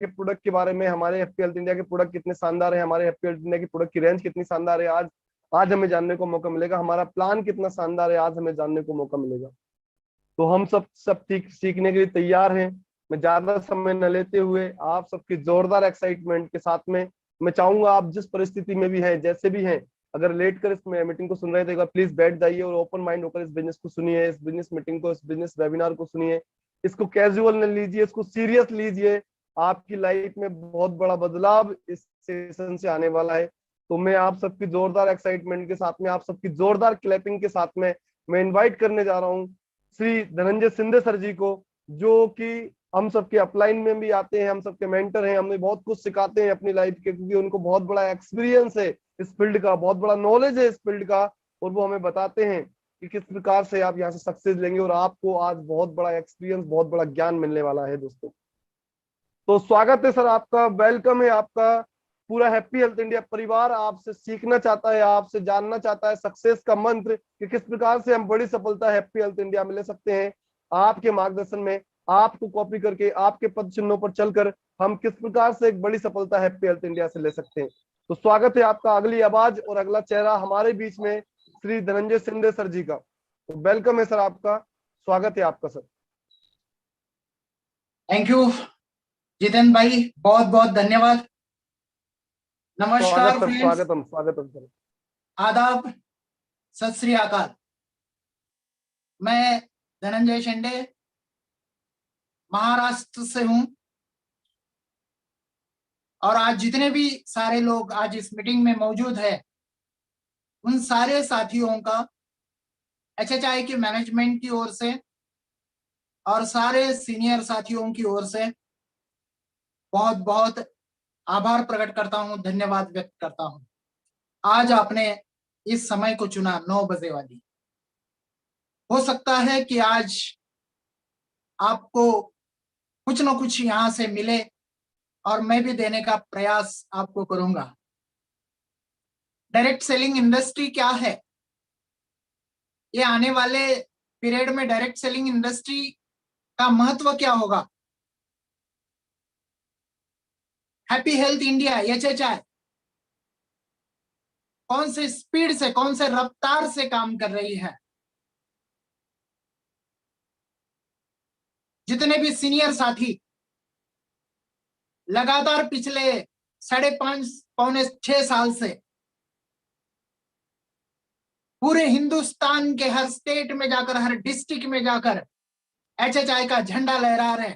के प्रोडक्ट के बारे में, हमारे हैप्पी हेल्थ इंडिया के प्रोडक्ट कितने शानदार है, हमारे हैप्पी हेल्थ इंडिया की प्रोडक्ट की रेंज कितनी शानदार है, आज आज हमें जानने को मौका मिलेगा। हमारा प्लान कितना शानदार है, आज हमें जानने को मौका मिलेगा। तो हम सब सीखने के लिए तैयार हैं। मैं ज्यादा समय न लेते हुए आप सबकी जोरदार एक्साइटमेंट के साथ में मैं चाहूंगा, आप जिस परिस्थिति में भी हैं, जैसे भी हैं, अगर लेट कर इस मीटिंग को सुन रहे थे, एक बार प्लीज बैठ जाइए और ओपन माइंड होकर इस बिजनेस को सुनिए, इस बिजनेस मीटिंग को, इस बिजनेस वेबिनार को सुनिए। इसको कैजुअल न लीजिए, इसको सीरियस लीजिए। आपकी लाइफ में बहुत बड़ा बदलाव इस सेशन से आने वाला है। तो मैं आप सबकी जोरदार एक्साइटमेंट के साथ में, आप सबकी जोरदार क्लैपिंग के साथ में मैं इनवाइट करने जा रहा हूँ श्री धनंजय शिंदे सर जी को, जो कि हम सबके अपलाइन में भी आते हैं, हम सबके मेंटर हैं, हमें बहुत कुछ सिखाते हैं अपनी लाइफ के, क्योंकि उनको बहुत बड़ा एक्सपीरियंस है इस फील्ड का, बहुत बड़ा नॉलेज है इस फील्ड का, और वो हमें बताते हैं कि किस प्रकार से आप यहाँ से सक्सेस लेंगे। और आपको आज बहुत बड़ा एक्सपीरियंस, बहुत बड़ा ज्ञान मिलने वाला है दोस्तों। तो स्वागत है सर आपका, वेलकम है आपका। पूरा हैप्पी हेल्थ इंडिया परिवार आपसे सीखना चाहता है, आपसे जानना चाहता है सक्सेस का मंत्र, कि किस प्रकार से हम बड़ी सफलता हैप्पी हेल्थ इंडिया में ले सकते हैं। आपके मार्गदर्शन में, आपको कॉपी करके, आपके पद चिन्हों पर चलकर हम किस प्रकार से एक बड़ी सफलता हैप्पी हेल्थ इंडिया से ले सकते हैं। तो स्वागत है आपका। अगली आवाज और अगला चेहरा हमारे बीच में श्री धनंजय शिंदे सर जी का। तो वेलकम है सर आपका, स्वागत है आपका सर। थैंक यू जितेंद्र भाई, बहुत बहुत धन्यवाद। नमस्कार स्वागत सर, फ्रेंड्स, स्वागतम स्वागतम सर। आदाब, सत श्री अकाल। मैं धनंजय शिंदे महाराष्ट्र से हूं, और आज जितने भी सारे लोग आज इस मीटिंग में मौजूद है, उन सारे साथियों का एचएचआई के मैनेजमेंट की ओर से और सारे सीनियर साथियों की ओर से बहुत बहुत आभार प्रकट करता हूं, धन्यवाद व्यक्त करता हूं। आज आपने इस समय को चुना 9 बजे वाली। हो सकता है कि आज आपको कुछ न कुछ यहां से मिले, और मैं भी देने का प्रयास आपको करूंगा। डायरेक्ट सेलिंग इंडस्ट्री क्या है, ये आने वाले पीरियड में डायरेक्ट सेलिंग इंडस्ट्री का महत्व क्या होगा, हैप्पी हेल्थ इंडिया एचएचआई कौन से स्पीड से, कौन से रफ्तार से काम कर रही है। जितने भी सीनियर साथी लगातार पिछले 5.5 पौने 6 साल से पूरे हिंदुस्तान के हर स्टेट में जाकर, हर डिस्ट्रिक्ट में जाकर एचएचआई का झंडा लहरा रहे,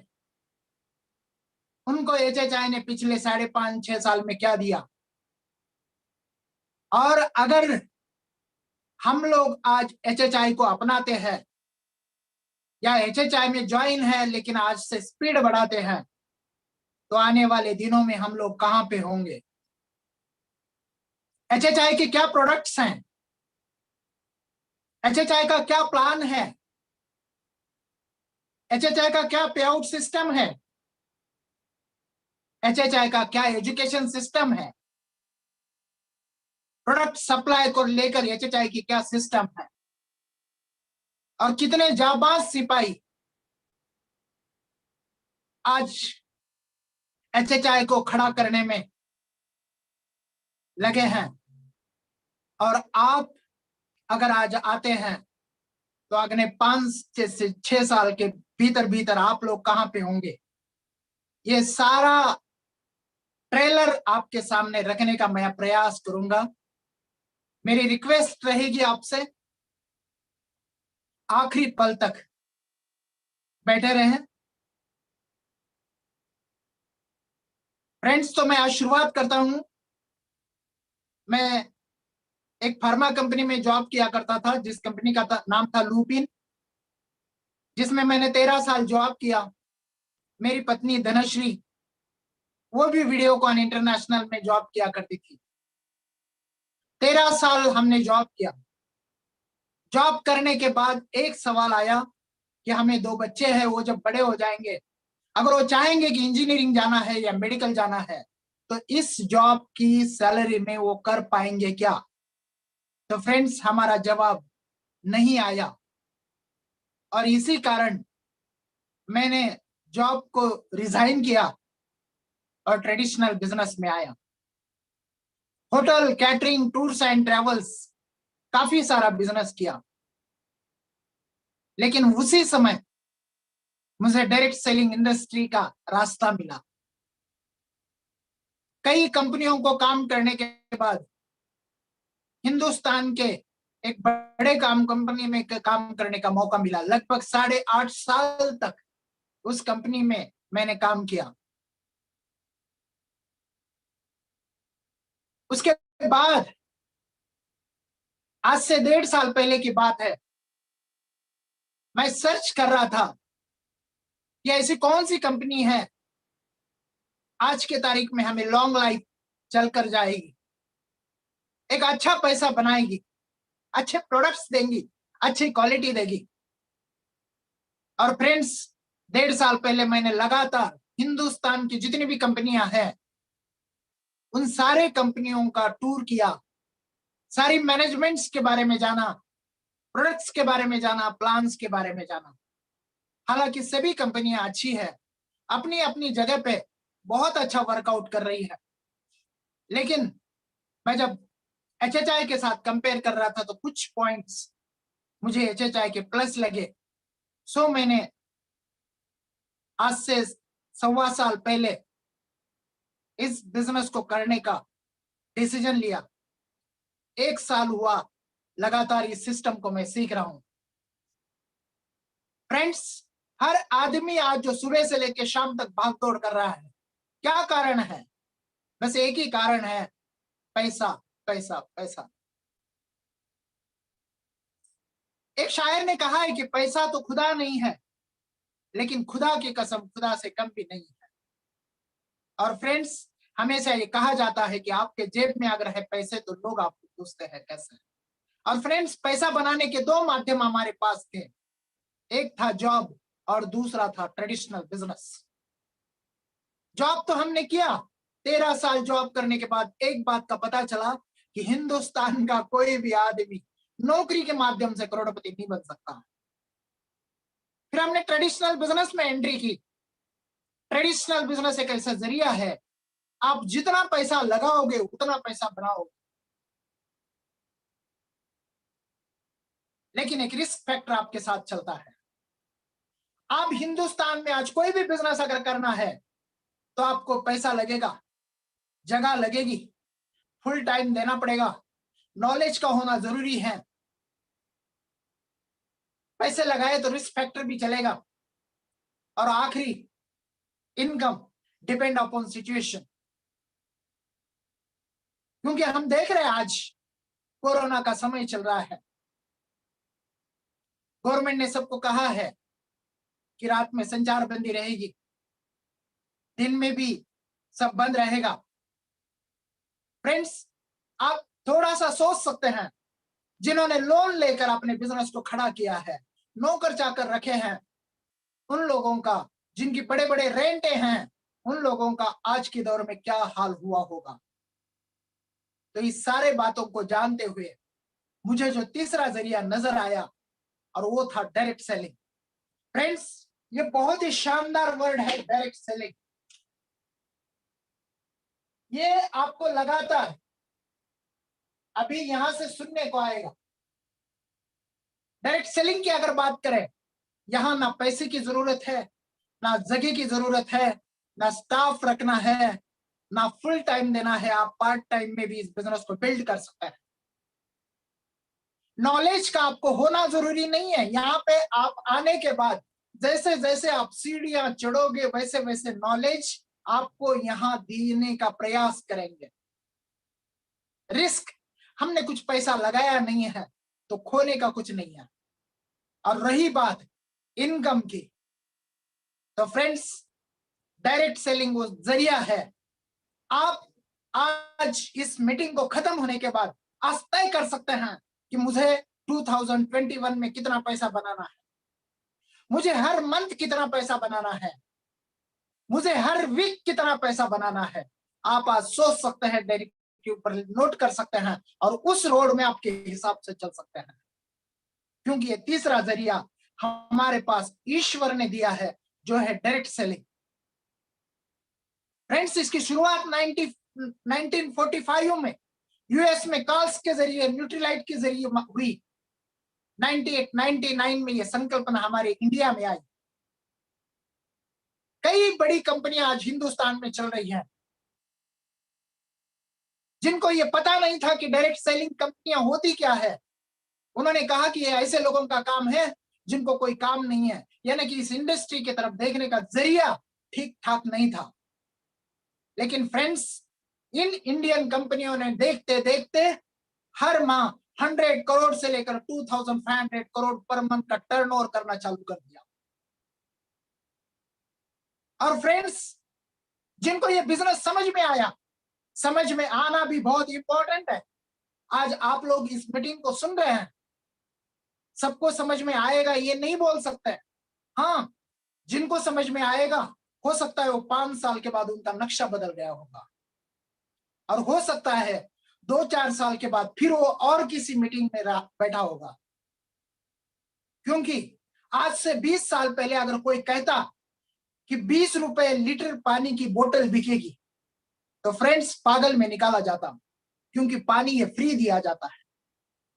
उनको एचएचआई ने पिछले 5.5-6 साल में क्या दिया। और अगर हम लोग आज एचएचआई को अपनाते हैं या एचएचआई में ज्वाइन है, लेकिन आज से स्पीड बढ़ाते हैं, तो आने वाले दिनों में हम लोग कहां पे होंगे। एचएचआई के क्या प्रोडक्ट्स हैं, एचएचआई का क्या प्लान है, एचएचआई का क्या पे आउट सिस्टम है, एचएचआई का क्या एजुकेशन सिस्टम है, प्रोडक्ट सप्लाई को लेकर एचएचआई की क्या सिस्टम है, और कितने जाबाज सिपाही आज एचएचआई को खड़ा करने में लगे हैं। और आप अगर आज आते हैं तो अगले 5 से 6 साल के भीतर भीतर आप लोग कहां पे होंगे, ये सारा ट्रेलर आपके सामने रखने का मैं प्रयास करूंगा। मेरी रिक्वेस्ट रहेगी आपसे, आखिरी पल तक बैठे रहें। फ्रेंड्स, तो मैं आज शुरुआत करता हूं। मैं एक फार्मा कंपनी में जॉब किया करता था, जिस कंपनी का नाम था लुपिन, जिसमें मैंने 13 साल जॉब किया। मेरी पत्नी धनश्री, वो भी वीडियोकॉन इंटरनेशनल में जॉब किया करती थी। 13 साल हमने जॉब किया। जॉब करने के बाद एक सवाल आया कि हमें 2 बच्चे हैं, वो जब बड़े हो जाएंगे, अगर वो चाहेंगे कि इंजीनियरिंग जाना है या मेडिकल जाना है, तो इस जॉब की सैलरी में वो कर पाएंगे क्या। तो फ्रेंड्स, हमारा जवाब नहीं आया, और इसी कारण मैंने जॉब को रिजाइन किया और ट्रेडिशनल बिजनेस में आया। Hotel, catering, tours and travels, काफी सारा बिजनेस किया। लेकिन उसी समय मुझे डायरेक्ट सेलिंग इंडस्ट्री का रास्ता मिला। कई कंपनियों को काम करने के बाद हिंदुस्तान के एक बड़े कंपनी में काम करने का मौका मिला। लगभग 8.5 साल तक उस कंपनी में मैंने काम किया। उसके बाद आज से 1.5 साल पहले की बात है, मैं सर्च कर रहा था कि ऐसी कौन सी कंपनी है आज के तारीख में हमें लॉन्ग लाइफ चलकर जाएगी, एक अच्छा पैसा बनाएगी, अच्छे प्रोडक्ट्स देंगी, अच्छी क्वालिटी देगी। और फ्रेंड्स, 1.5 साल पहले मैंने लगातार हिंदुस्तान की जितनी भी कंपनियां हैं उन सारे कंपनियों का टूर किया, सारी मैनेजमेंट्स के बारे में जाना, प्रोडक्ट्स के बारे में जाना, प्लान्स के बारे में जाना। हालांकि सभी कंपनियां अच्छी है, अपनी अपनी जगह पे बहुत अच्छा वर्कआउट कर रही है, लेकिन मैं जब HHI के साथ कंपेयर कर रहा था तो कुछ पॉइंट्स मुझे HHI के प्लस लगे। सो मैंने आज से 1.25 साल पहले इस बिजनेस को करने का डिसीजन लिया। 1 साल हुआ लगातार इस सिस्टम को मैं सीख रहा हूं। फ्रेंड्स, हर आदमी आज जो सुबह से लेकर शाम तक भाग दौड़ कर रहा है, क्या कारण है? बस एक ही कारण है, पैसा पैसा पैसा। एक शायर ने कहा है कि पैसा तो खुदा नहीं है, लेकिन खुदा की कसम खुदा से कम भी नहीं है। और फ्रेंड्स, हमेशा ये कहा जाता है कि आपके जेब में अगर है पैसे तो लोग आपको पूछते हैं कैसे। और फ्रेंड्स, पैसा बनाने के 2 माध्यम हमारे पास थे, एक था जॉब और दूसरा था ट्रेडिशनल बिजनेस। जॉब तो हमने किया, 13 साल जॉब करने के बाद एक बात का पता चला कि हिंदुस्तान का कोई भी आदमी नौकरी के माध्यम से करोड़पति नहीं बन सकता। फिर हमने ट्रेडिशनल बिजनेस में एंट्री की। ट्रेडिशनल बिजनेस एक ऐसा जरिया है, आप जितना पैसा लगाओगे उतना पैसा बनाओगे, लेकिन एक रिस्क फैक्टर आपके साथ चलता है। आप हिंदुस्तान में आज कोई भी बिजनेस अगर करना है तो आपको पैसा लगेगा, जगह लगेगी, फुल टाइम देना पड़ेगा, नॉलेज का होना जरूरी है। पैसे लगाए तो रिस्क फैक्टर भी चलेगा, और आखिरी इनकम डिपेंड अपॉन सिचुएशन। क्योंकि हम देख रहे हैं आज कोरोना का समय चल रहा है, गवर्नमेंट ने सबको कहा है कि रात में संचार बंदी रहेगी, दिन में भी सब बंद रहेगा। फ्रेंड्स, आप थोड़ा सा सोच सकते हैं, जिन्होंने लोन लेकर अपने बिजनेस को खड़ा किया है, नौकर चाकर रखे हैं, उन लोगों का, जिनकी बड़े बड़े रेंटे हैं, उन लोगों का आज के दौर में क्या हाल हुआ होगा। तो इस सारे बातों को जानते हुए मुझे जो तीसरा जरिया नजर आया और वो था डायरेक्ट सेलिंग। फ्रेंड्स, ये बहुत ही शानदार वर्ड है डायरेक्ट सेलिंग। ये आपको लगातार अभी यहां से सुनने को आएगा। डायरेक्ट सेलिंग की अगर बात करें, यहां ना पैसे की जरूरत है, ना जगह की जरूरत है, ना स्टाफ रखना है, ना फुल टाइम देना है। आप पार्ट टाइम में भी इस बिजनेस को बिल्ड कर सकते हैं। नॉलेज का आपको होना जरूरी नहीं है। यहाँ पे आप आने के बाद जैसे जैसे आप सीढ़ियां चढ़ोगे वैसे वैसे नॉलेज आपको यहाँ देने का प्रयास करेंगे। रिस्क, हमने कुछ पैसा लगाया नहीं है तो खोने का कुछ नहीं है। और रही बात इनकम की, तो फ्रेंड्स, डायरेक्ट सेलिंग वो जरिया है। आप आज इस मीटिंग को खत्म होने के बाद आज तय कर सकते हैं कि मुझे 2021 में कितना पैसा बनाना है, मुझे हर मंथ कितना पैसा बनाना है, मुझे हर वीक कितना पैसा बनाना है। आप आज सोच सकते हैं, डायरेक्ट के ऊपर नोट कर सकते हैं और उस रोड में आपके हिसाब से चल सकते हैं। क्योंकि ये तीसरा जरिया हमारे पास ईश्वर ने दिया है, जो है डायरेक्ट सेलिंग। फ्रेंड्स, इसकी शुरुआत 1945 में यूएस में कार्ल्स के जरिए, न्यूट्रीलाइट के जरिए हुई। 99 में यह संकल्पना हमारे इंडिया में आई। कई बड़ी कंपनियां आज हिंदुस्तान में चल रही हैं, जिनको ये पता नहीं था कि डायरेक्ट सेलिंग कंपनियां होती क्या है। उन्होंने कहा कि ये ऐसे लोगों का काम है जिनको कोई काम नहीं है, यानी कि इस इंडस्ट्री की तरफ देखने का जरिया ठीक ठाक नहीं था। लेकिन फ्रेंड्स, इन इंडियन कंपनियों ने देखते देखते हर माह 100 करोड़ से लेकर 2500 करोड़ पर मंथ का टर्नओवर करना चालू कर दिया। और फ्रेंड्स, जिनको ये बिजनेस समझ में आया, समझ में आना भी बहुत इंपॉर्टेंट है। आज आप लोग इस मीटिंग को सुन रहे हैं, सबको समझ में आएगा ये नहीं बोल सकते। हाँ, जिनको समझ में आएगा, हो सकता है वो 5 साल के बाद उनका नक्शा बदल गया होगा, और हो सकता है 2-4 साल के बाद फिर वो और किसी मीटिंग में बैठा होगा। क्योंकि आज से 20 साल पहले अगर कोई कहता कि 20 रुपए लीटर पानी की बोतल बिकेगी, तो फ्रेंड्स पागल में निकाला जाता, क्योंकि पानी ये फ्री दिया जाता है।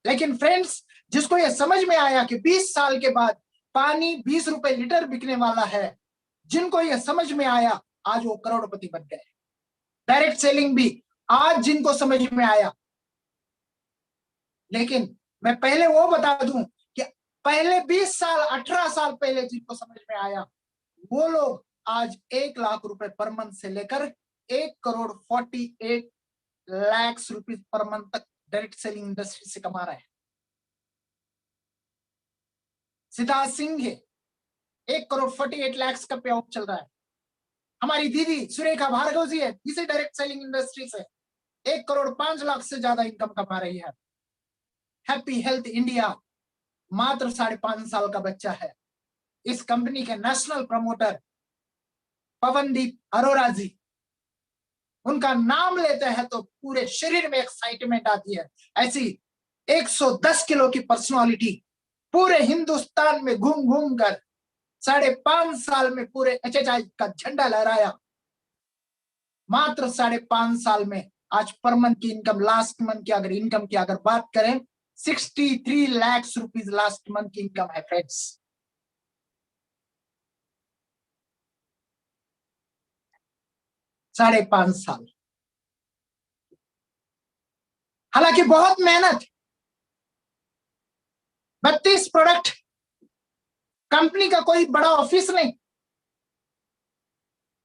लेकिन फ्रेंड्स, जिसको ये समझ में आया कि 20 साल के बाद पानी 20 रुपए लीटर बिकने वाला है, जिनको ये समझ में आया, आज वो करोड़पति बन गए। डायरेक्ट सेलिंग भी आज जिनको समझ में आया। लेकिन मैं पहले वो बता दूं कि पहले 20 साल 18 साल पहले जिनको समझ में आया, वो लोग आज 1 लाख रुपए पर मंथ से लेकर 1,48 लाख रुपीज पर मंथ तक डायरेक्ट सेलिंग इंडस्ट्री से कमा रहे हैं। सिद्धार्थ सिंह है, 1,48 लाख का पे ऑफ चल रहा है। हमारी दीदी सुरेखा भार्गव जी है, इसी डायरेक्ट सेलिंग इंडस्ट्री से 1,05 लाख से ज्यादा इनकम कमा रही है। हैप्पी हेल्थ इंडिया मात्र 5.5 साल का बच्चा है। इस कंपनी के नेशनल प्रमोटर पवनदीप अरोरा जी, उनका नाम लेते हैं तो पूरे शरीर में एक्साइटमेंट आती है। ऐसी 110 किलो की पर्सनालिटी पूरे हिंदुस्तान में घूम घूम कर 5.5 साल में पूरे HHI का झंडा लहराया। मात्र 5.5 साल में आज पर मंथ की इनकम, लास्ट मंथ की अगर इनकम की अगर बात करें, 63 लाख रुपीज लास्ट मंथ की इनकम है फ्रेंड्स। साढ़े 5 साल, हालांकि बहुत मेहनत। 32 प्रोडक्ट, कंपनी का कोई बड़ा ऑफिस नहीं,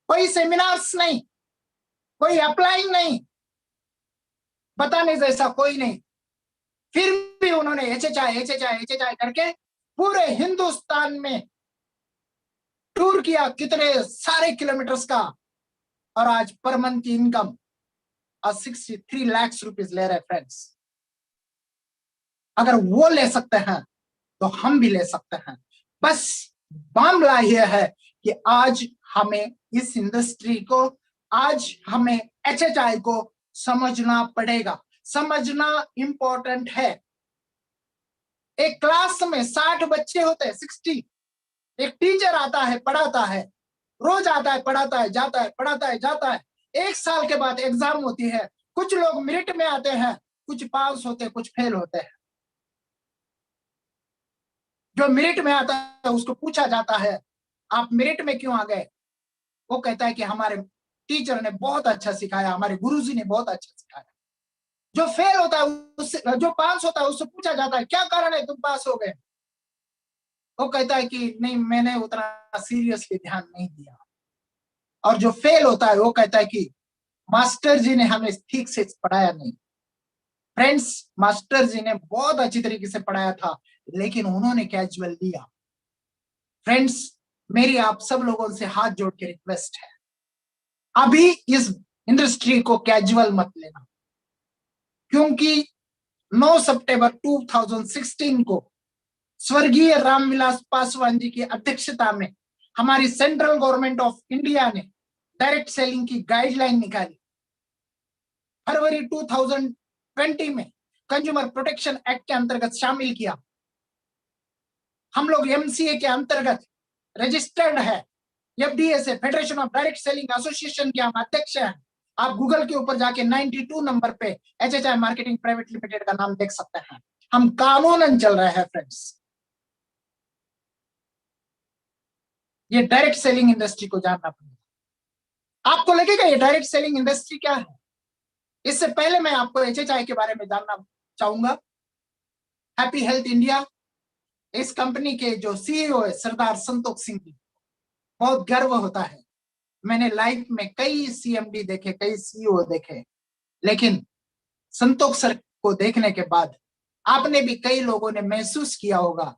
कोई सेमिनार्स नहीं, कोई अप्लाइंग नहीं, बताने जैसा कोई नहीं। फिर भी उन्होंने HHI करके पूरे हिंदुस्तान में टूर किया, कितने सारे किलोमीटर्स का, और आज पर मंथ की इनकम 63 लाख रुपीज ले रहे फ्रेंड्स। अगर वो ले सकते हैं तो हम भी ले सकते हैं। बस मामला यह है कि आज हमें इस इंडस्ट्री को, आज हमें HHI को समझना पड़ेगा। समझना इंपॉर्टेंट है। एक क्लास में 60 बच्चे होते हैं, 60। एक टीचर आता है, पढ़ाता है, रोज आता है, पढ़ाता है, जाता है, पढ़ाता है, जाता है। 1 साल के बाद एग्जाम होती है। कुछ लोग मेरिट में आते हैं, कुछ पास होते हैं, कुछ फेल होते हैं। जो मेरिट में आता है उसको पूछा जाता है, आप मेरिट में क्यों आ गए? वो कहता है कि हमारे टीचर ने बहुत अच्छा सिखाया, हमारे गुरुजी ने बहुत अच्छा सिखाया। जो फेल होता है उससे, जो पास होता है उससे पूछा जाता है, क्या कारण है तुम पास हो गए? वो कहता है कि नहीं, मैंने उतना सीरियसली ध्यान नहीं दिया। और जो फेल होता है वो कहता है कि मास्टर जी ने हमें ठीक से पढ़ाया नहीं। फ्रेंड्स, मास्टर जी ने बहुत अच्छी तरीके से पढ़ाया था, लेकिन उन्होंने कैजुअल लिया। फ्रेंड्स, मेरी आप सब लोगों से हाथ जोड़ के रिक्वेस्ट है, अभी इस इंडस्ट्री को कैजुअल मत लेना। क्योंकि 9 सितंबर 2016 को स्वर्गीय रामविलास पासवान जी की अध्यक्षता में हमारी सेंट्रल गवर्नमेंट ऑफ इंडिया ने डायरेक्ट सेलिंग की गाइडलाइन निकाली। फरवरी 2020 में कंज्यूमर प्रोटेक्शन एक्ट के अंतर्गत शामिल किया। हम लोग MCA के अंतर्गत रजिस्टर्ड है। FDSA federation of direct selling association के हम अध्यक्ष हैं। आप गूगल के ऊपर जाके 92 नंबर पे HHI मार्केटिंग प्राइवेट लिमिटेड का नाम देख सकते हैं। हम कानूनन चल रहे हैं फ्रेंड्स। ये डायरेक्ट सेलिंग इंडस्ट्री को जानना पड़ेगा। आपको लगेगा ये डायरेक्ट सेलिंग इंडस्ट्री क्या है? इससे पहले मैं आपको HHI के बारे में जानना चाहूंगा। हैप्पी हेल्थ इंडिया, इस कंपनी के जो CEO है सरदार संतोष सिंह जी, बहुत गर्व होता है। मैंने लाइफ में कई CMD देखे, कई CEO देखे, लेकिन संतोष सर को देखने के बाद आपने भी कई लोगों ने महसूस किया होगा,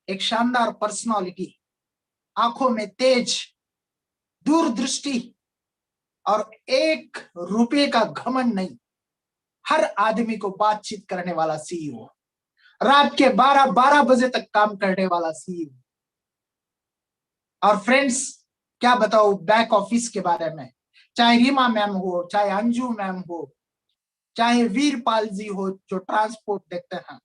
एक शानदार पर्सनालिटी, आंखों में तेज, दूरदृष्टि और एक रुपये का घमंड नहीं, हर आदमी को बातचीत करने वाला CEO, रात के 12 बजे तक काम करने वाला CEO। और फ्रेंड्स क्या बताओ बैक ऑफिस के बारे में, चाहे रीमा मैम हो, चाहे अंजू मैम हो, चाहे वीरपाल जी हो जो ट्रांसपोर्ट देखते हैं,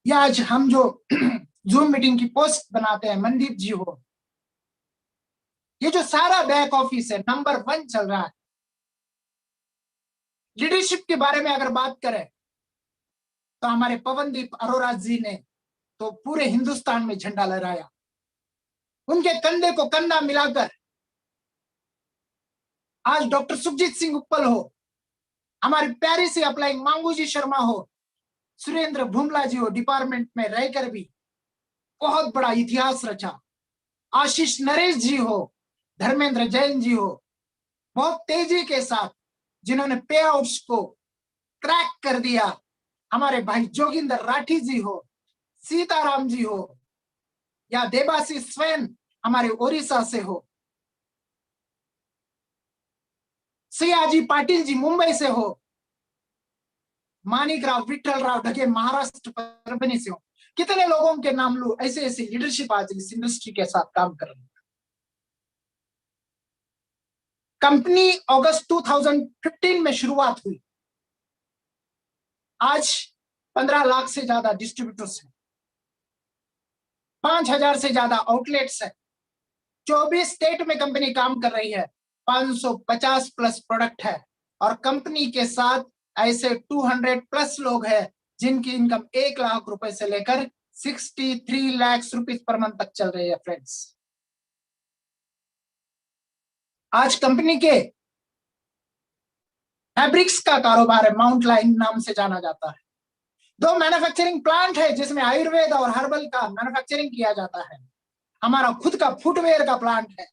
या आज हम जो जूम मीटिंग की पोस्ट बनाते हैं, मनदीप जी हो, ये जो सारा बैक ऑफिस है नंबर 1 चल रहा है। लीडरशिप के बारे में अगर बात करें तो हमारे पवनदीप अरोरा जी ने तो पूरे हिंदुस्तान में झंडा लहराया। उनके कंधे को कंधा मिलाकर आज डॉक्टर सुखजीत सिंह उपल हो, हमारी प्यारी सी अप्लाइंग मांगू जी शर्मा हो, सुरेंद्र भुमला जी हो, डिपार्टमेंट में रहकर भी बहुत बड़ा इतिहास रचा। आशीष नरेश जी हो, धर्मेंद्र जैन जी हो, बहुत तेजी के साथ जिन्होंने पे आउट्स को क्रैक कर दिया। हमारे भाई जोगिंदर राठी जी हो, सीताराम जी हो, या देवाशीष स्वयं हमारे ओडिशा से हो, सियाजी पाटिल जी मुंबई से हो, मानिक राव विठल राव ढगे महाराष्ट्र परभनी से हो। कितने लोगों के नाम लूं, ऐसे ऐसे लीडरशिप आज इस इंडस्ट्री के साथ काम कर रही है। कंपनी अगस्त 2015 में शुरुआत हुई। आज 15 लाख से ज्यादा डिस्ट्रीब्यूटर्स हैं, 5000 से ज्यादा आउटलेट्स हैं, 24 स्टेट में कंपनी काम कर रही है, 550 प्लस प्रोडक्ट है, और कंपनी के साथ ऐसे 200 प्लस लोग हैं जिनकी इनकम 1 लाख रुपए से लेकर 63 लाख रुपीज पर मंथ तक चल रही है फ्रेंड्स। आज कंपनी के फैब्रिक्स का कारोबार है, माउंट लाइन नाम से जाना जाता है। 2 मैन्युफैक्चरिंग प्लांट है जिसमें आयुर्वेद और हर्बल का मैन्युफैक्चरिंग किया जाता है। हमारा खुद का फुटवेयर का प्लांट है।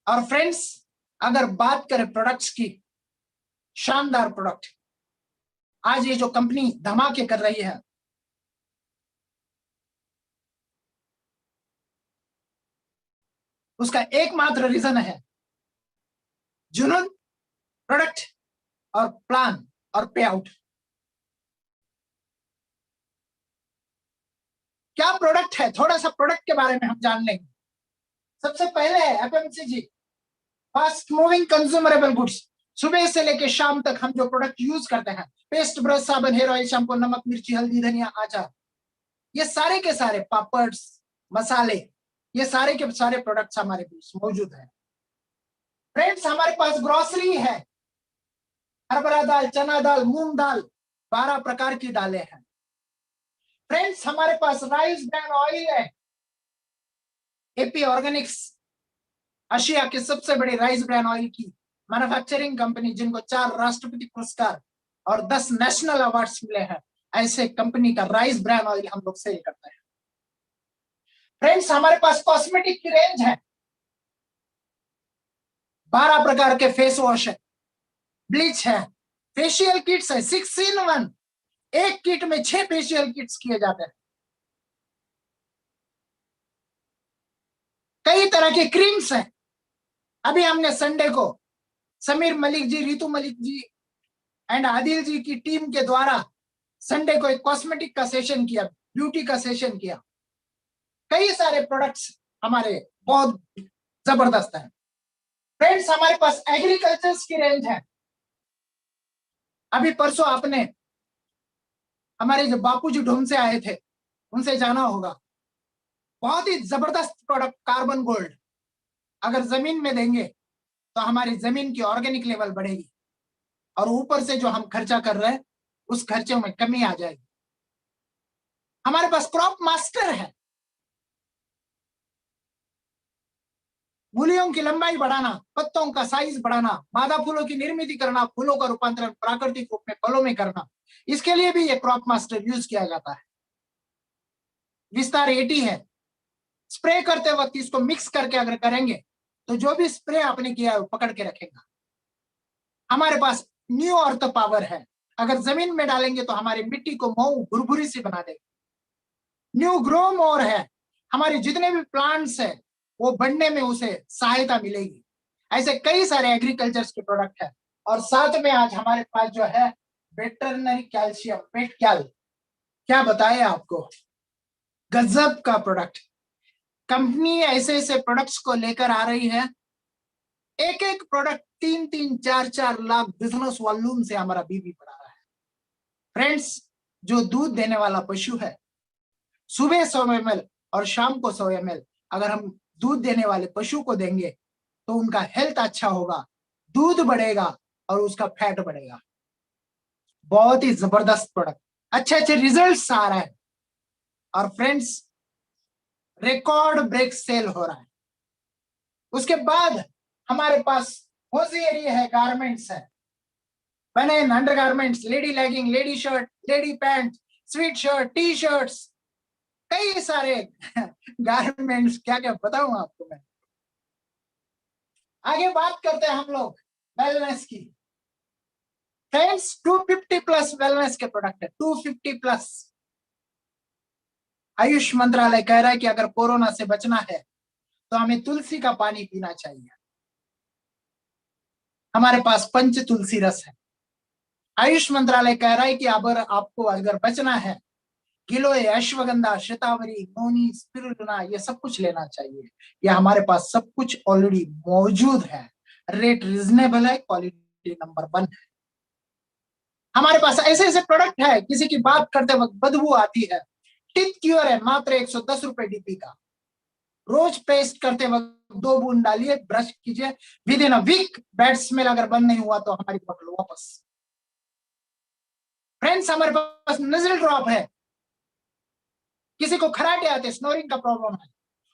और फ्रेंड्स अगर बात करें प्रोडक्ट्स की, शानदार प्रोडक्ट आज ये जो कंपनी धमाके कर रही है, उसका एकमात्र रीजन है जुनून, प्रोडक्ट और प्लान और पे आउट। क्या प्रोडक्ट है, थोड़ा सा प्रोडक्ट के बारे में हम जान लेंगे। सबसे पहले है FMCG, फास्ट मूविंग कंज्यूमरेबल गुड्स। सुबह से लेकर शाम तक हम जो प्रोडक्ट यूज करते हैं, पेस्ट, ब्रश, साबुन, हेयर ऑयल, शैम्पू, नमक, मिर्ची, हल्दी, धनिया, अचार, ये सारे के सारे पापड्स, मसाले, ये सारे के सारे प्रोडक्ट्स हमारे पास मौजूद है। फ्रेंड्स हमारे पास ग्रोसरी है, हरभरा दाल, चना दाल, मूंग दाल, 12 प्रकार की दालें हैं। फ्रेंड्स हमारे पास राइस ब्रांड ऑयल है, AP ऑर्गेनिक्स, एशिया के सबसे बड़ी राइस ब्रांड ऑयल की मैन्युफैक्चरिंग कंपनी, जिनको 4 राष्ट्रपति पुरस्कार और 10 नेशनल अवार्ड्स मिले हैं, ऐसे कंपनी का राइस ब्रांड ऑयल हम लोग सेल करते हैं। फ्रेंड्स हमारे पास कॉस्मेटिक की रेंज है, 12 प्रकार के फेस वॉश है, ब्लीच है, फेशियल किट्स है, 6 in 1, एक किट में 6 फेशियल किट्स किए जाते हैं। कई तरह के क्रीम्स हैं। अभी हमने संडे को समीर मलिक जी, रितु मलिक जी एंड आदिल जी की टीम के द्वारा संडे को एक कॉस्मेटिक का सेशन किया, ब्यूटी का सेशन किया। कई सारे प्रोडक्ट्स हमारे बहुत जबरदस्त हैं। फ्रेंड्स हमारे पास एग्रीकल्चर की रेंज है। अभी परसों आपने हमारे जो बापूजी ढूंढ से आए थे उनसे जाना होगा, बहुत ही जबरदस्त प्रोडक्ट कार्बन गोल्ड। अगर जमीन में देंगे तो हमारी जमीन की ऑर्गेनिक लेवल बढ़ेगी और ऊपर से जो हम खर्चा कर रहे हैं उस खर्चों में कमी आ जाएगी। हमारे पास क्रॉप मास्टर है, मूलियों की लंबाई बढ़ाना, पत्तों का साइज बढ़ाना, मादा फूलों की निर्मित करना, फूलों का रूपांतरण प्राकृतिक रूप में फलों में करना, इसके लिए भी ये क्रॉप मास्टर यूज किया जाता है। विस्तार 80 है। स्प्रे करते वक्त इसको मिक्स करके अगर करेंगे तो जो भी स्प्रे आपने किया है वो पकड़ के रखेगा। हमारे पास न्यू अर्थ पावर है, अगर जमीन में डालेंगे तो हमारी मिट्टी को मऊ भुरभुरी से बना देगा। न्यू ग्रो मोर है, हमारे जितने भी प्लांट्स है वो बढ़ने में उसे सहायता मिलेगी। ऐसे कई सारे एग्रीकल्चर के प्रोडक्ट है। और साथ में आज हमारे पास जो है वेटरनरी कैल्शियम, पेट कैल, क्या बताए आपको, गजब का प्रोडक्ट। कंपनी ऐसे ऐसे प्रोडक्ट्स को लेकर आ रही है, एक एक प्रोडक्ट 3-3, 4-4 लाख बिजनेस वॉल्यूम से हमारा बीबी बढ़ा रहा है। फ्रेंड्स, जो दूध देने वाला पशु है, सुबह 100 ml और शाम को 100 ml अगर हम दूध देने वाले पशु को देंगे तो उनका हेल्थ अच्छा होगा, दूध बढ़ेगा और उसका फैट बढ़ेगा। बहुत ही जबरदस्त प्रोडक्ट, अच्छे अच्छे रिजल्ट्स आ रहे हैं। और फ्रेंड्स, रिकॉर्ड ब्रेक सेल हो रहा है। उसके बाद हमारे पास होजियरी है, गारमेंट्स है, बनेन, undergarments, lady legging, lady shirt, lady pant, sweatshirt, T shirts, कई सारे गारमेंट्स, क्या क्या बताऊं आपको मैं। आगे बात करते हैं हम लोग वेलनेस की। फ्रेंड्स, 250 प्लस वेलनेस के प्रोडक्ट है, 250 प्लस। आयुष मंत्रालय कह रहा है कि अगर कोरोना से बचना है तो हमें तुलसी का पानी पीना चाहिए। हमारे पास पंच तुलसी रस है। आयुष मंत्रालय कह रहा है कि अगर बचना है, गिलोय, अश्वगंधा, शतावरी, नोनी, स्पिरुलिना, ये सब कुछ लेना चाहिए। ये हमारे पास सब कुछ ऑलरेडी मौजूद है, रेट रिजनेबल है, क्वालिटी नंबर 1 है। हमारे पास ऐसे ऐसे प्रोडक्ट है, किसी की बात करते वक्त बदबू आती है, टिथ क्योर है, मात्र 110 रुपए डीपी का। रोज पेस्ट करते वक्त 2 बूंद डालिए, ब्रश कीजिए, within a week bad smell अगर बंद नहीं हुआ तो हमारी पकड़ वापस। फ्रेंड्स, हमारे पास नजल ड्रॉप है, किसी को खराटे आते, स्नोरिंग का प्रॉब्लम है,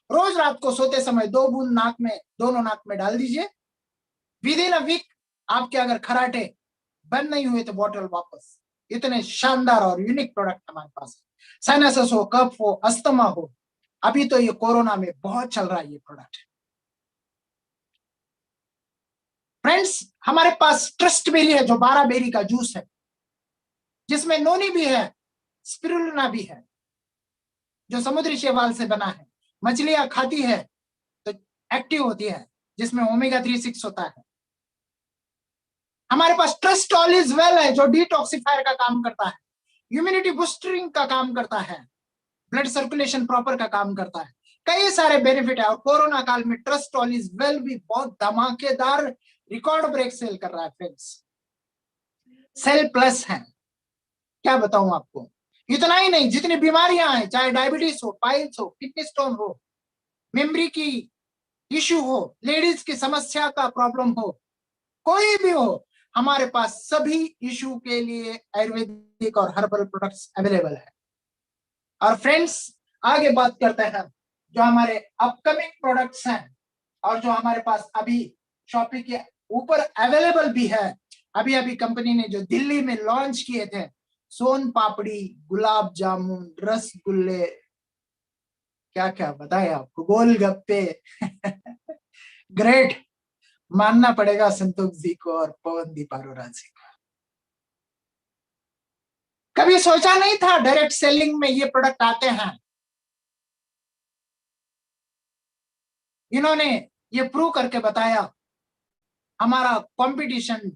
रोज रात को सोते समय 2 बूंद नाक में, दोनों नाक में डाल दीजिए, विद इन अ वीक आपके अगर खराटे बंद नहीं हुए तो बॉटल वापस। इतने शानदार और यूनिक प्रोडक्ट हमारे पास है। साइनस हो, कफ हो, अस्थमा हो, अभी तो ये कोरोना में बहुत चल रहा है ये प्रोडक्ट। फ्रेंड्स, हमारे पास ट्रस्ट बेरी है, जो 12 बेरी का जूस है, जिसमें नोनी भी है, स्पिरुलिना भी है, जो समुद्री शैवाल से बना है। मछलियां खाती है तो एक्टिव होती है, जिसमें ओमेगा 3 6 होता है। हमारे पास ट्रस्ट ऑल इज वेल है, जो डिटॉक्सिफायर का काम करता है, इम्यूनिटी बूस्टरिंग का काम करता है, ब्लड सर्कुलेशन प्रॉपर का काम करता है, कई सारे बेनिफिट है। और कोरोना काल में ट्रस्ट ऑल इज वेल भी बहुत धमाकेदार रिकॉर्ड ब्रेक सेल कर रहा है। फ्रेंड्स, सेल प्लस है, क्या बताऊं आपको। इतना ही नहीं, जितनी बीमारियां हैं, चाहे डायबिटीज हो, पाइल्स हो, किडनी स्टोन हो, मेमोरी की इश्यू हो, लेडीज की समस्या का प्रॉब्लम हो, कोई भी हो, हमारे पास सभी इश्यू के लिए आयुर्वेदिक और हर्बल प्रोडक्ट्स अवेलेबल है। और फ्रेंड्स, आगे बात करते हैं जो हमारे अपकमिंग प्रोडक्ट्स हैं और जो हमारे पास अभी शॉपिंग के ऊपर अवेलेबल भी है। अभी अभी कंपनी ने जो दिल्ली में लॉन्च किए थे, सोन पापड़ी, गुलाब जामुन, रसगुल्ले, क्या क्या बताए आपको, गोलगप्पे ग्रेट, मानना पड़ेगा संतोष जी को और पवनदीप अरोरा जी को। कभी सोचा नहीं था डायरेक्ट सेलिंग में ये प्रोडक्ट आते हैं। इन्होंने ये प्रूव करके बताया। हमारा कंपटीशन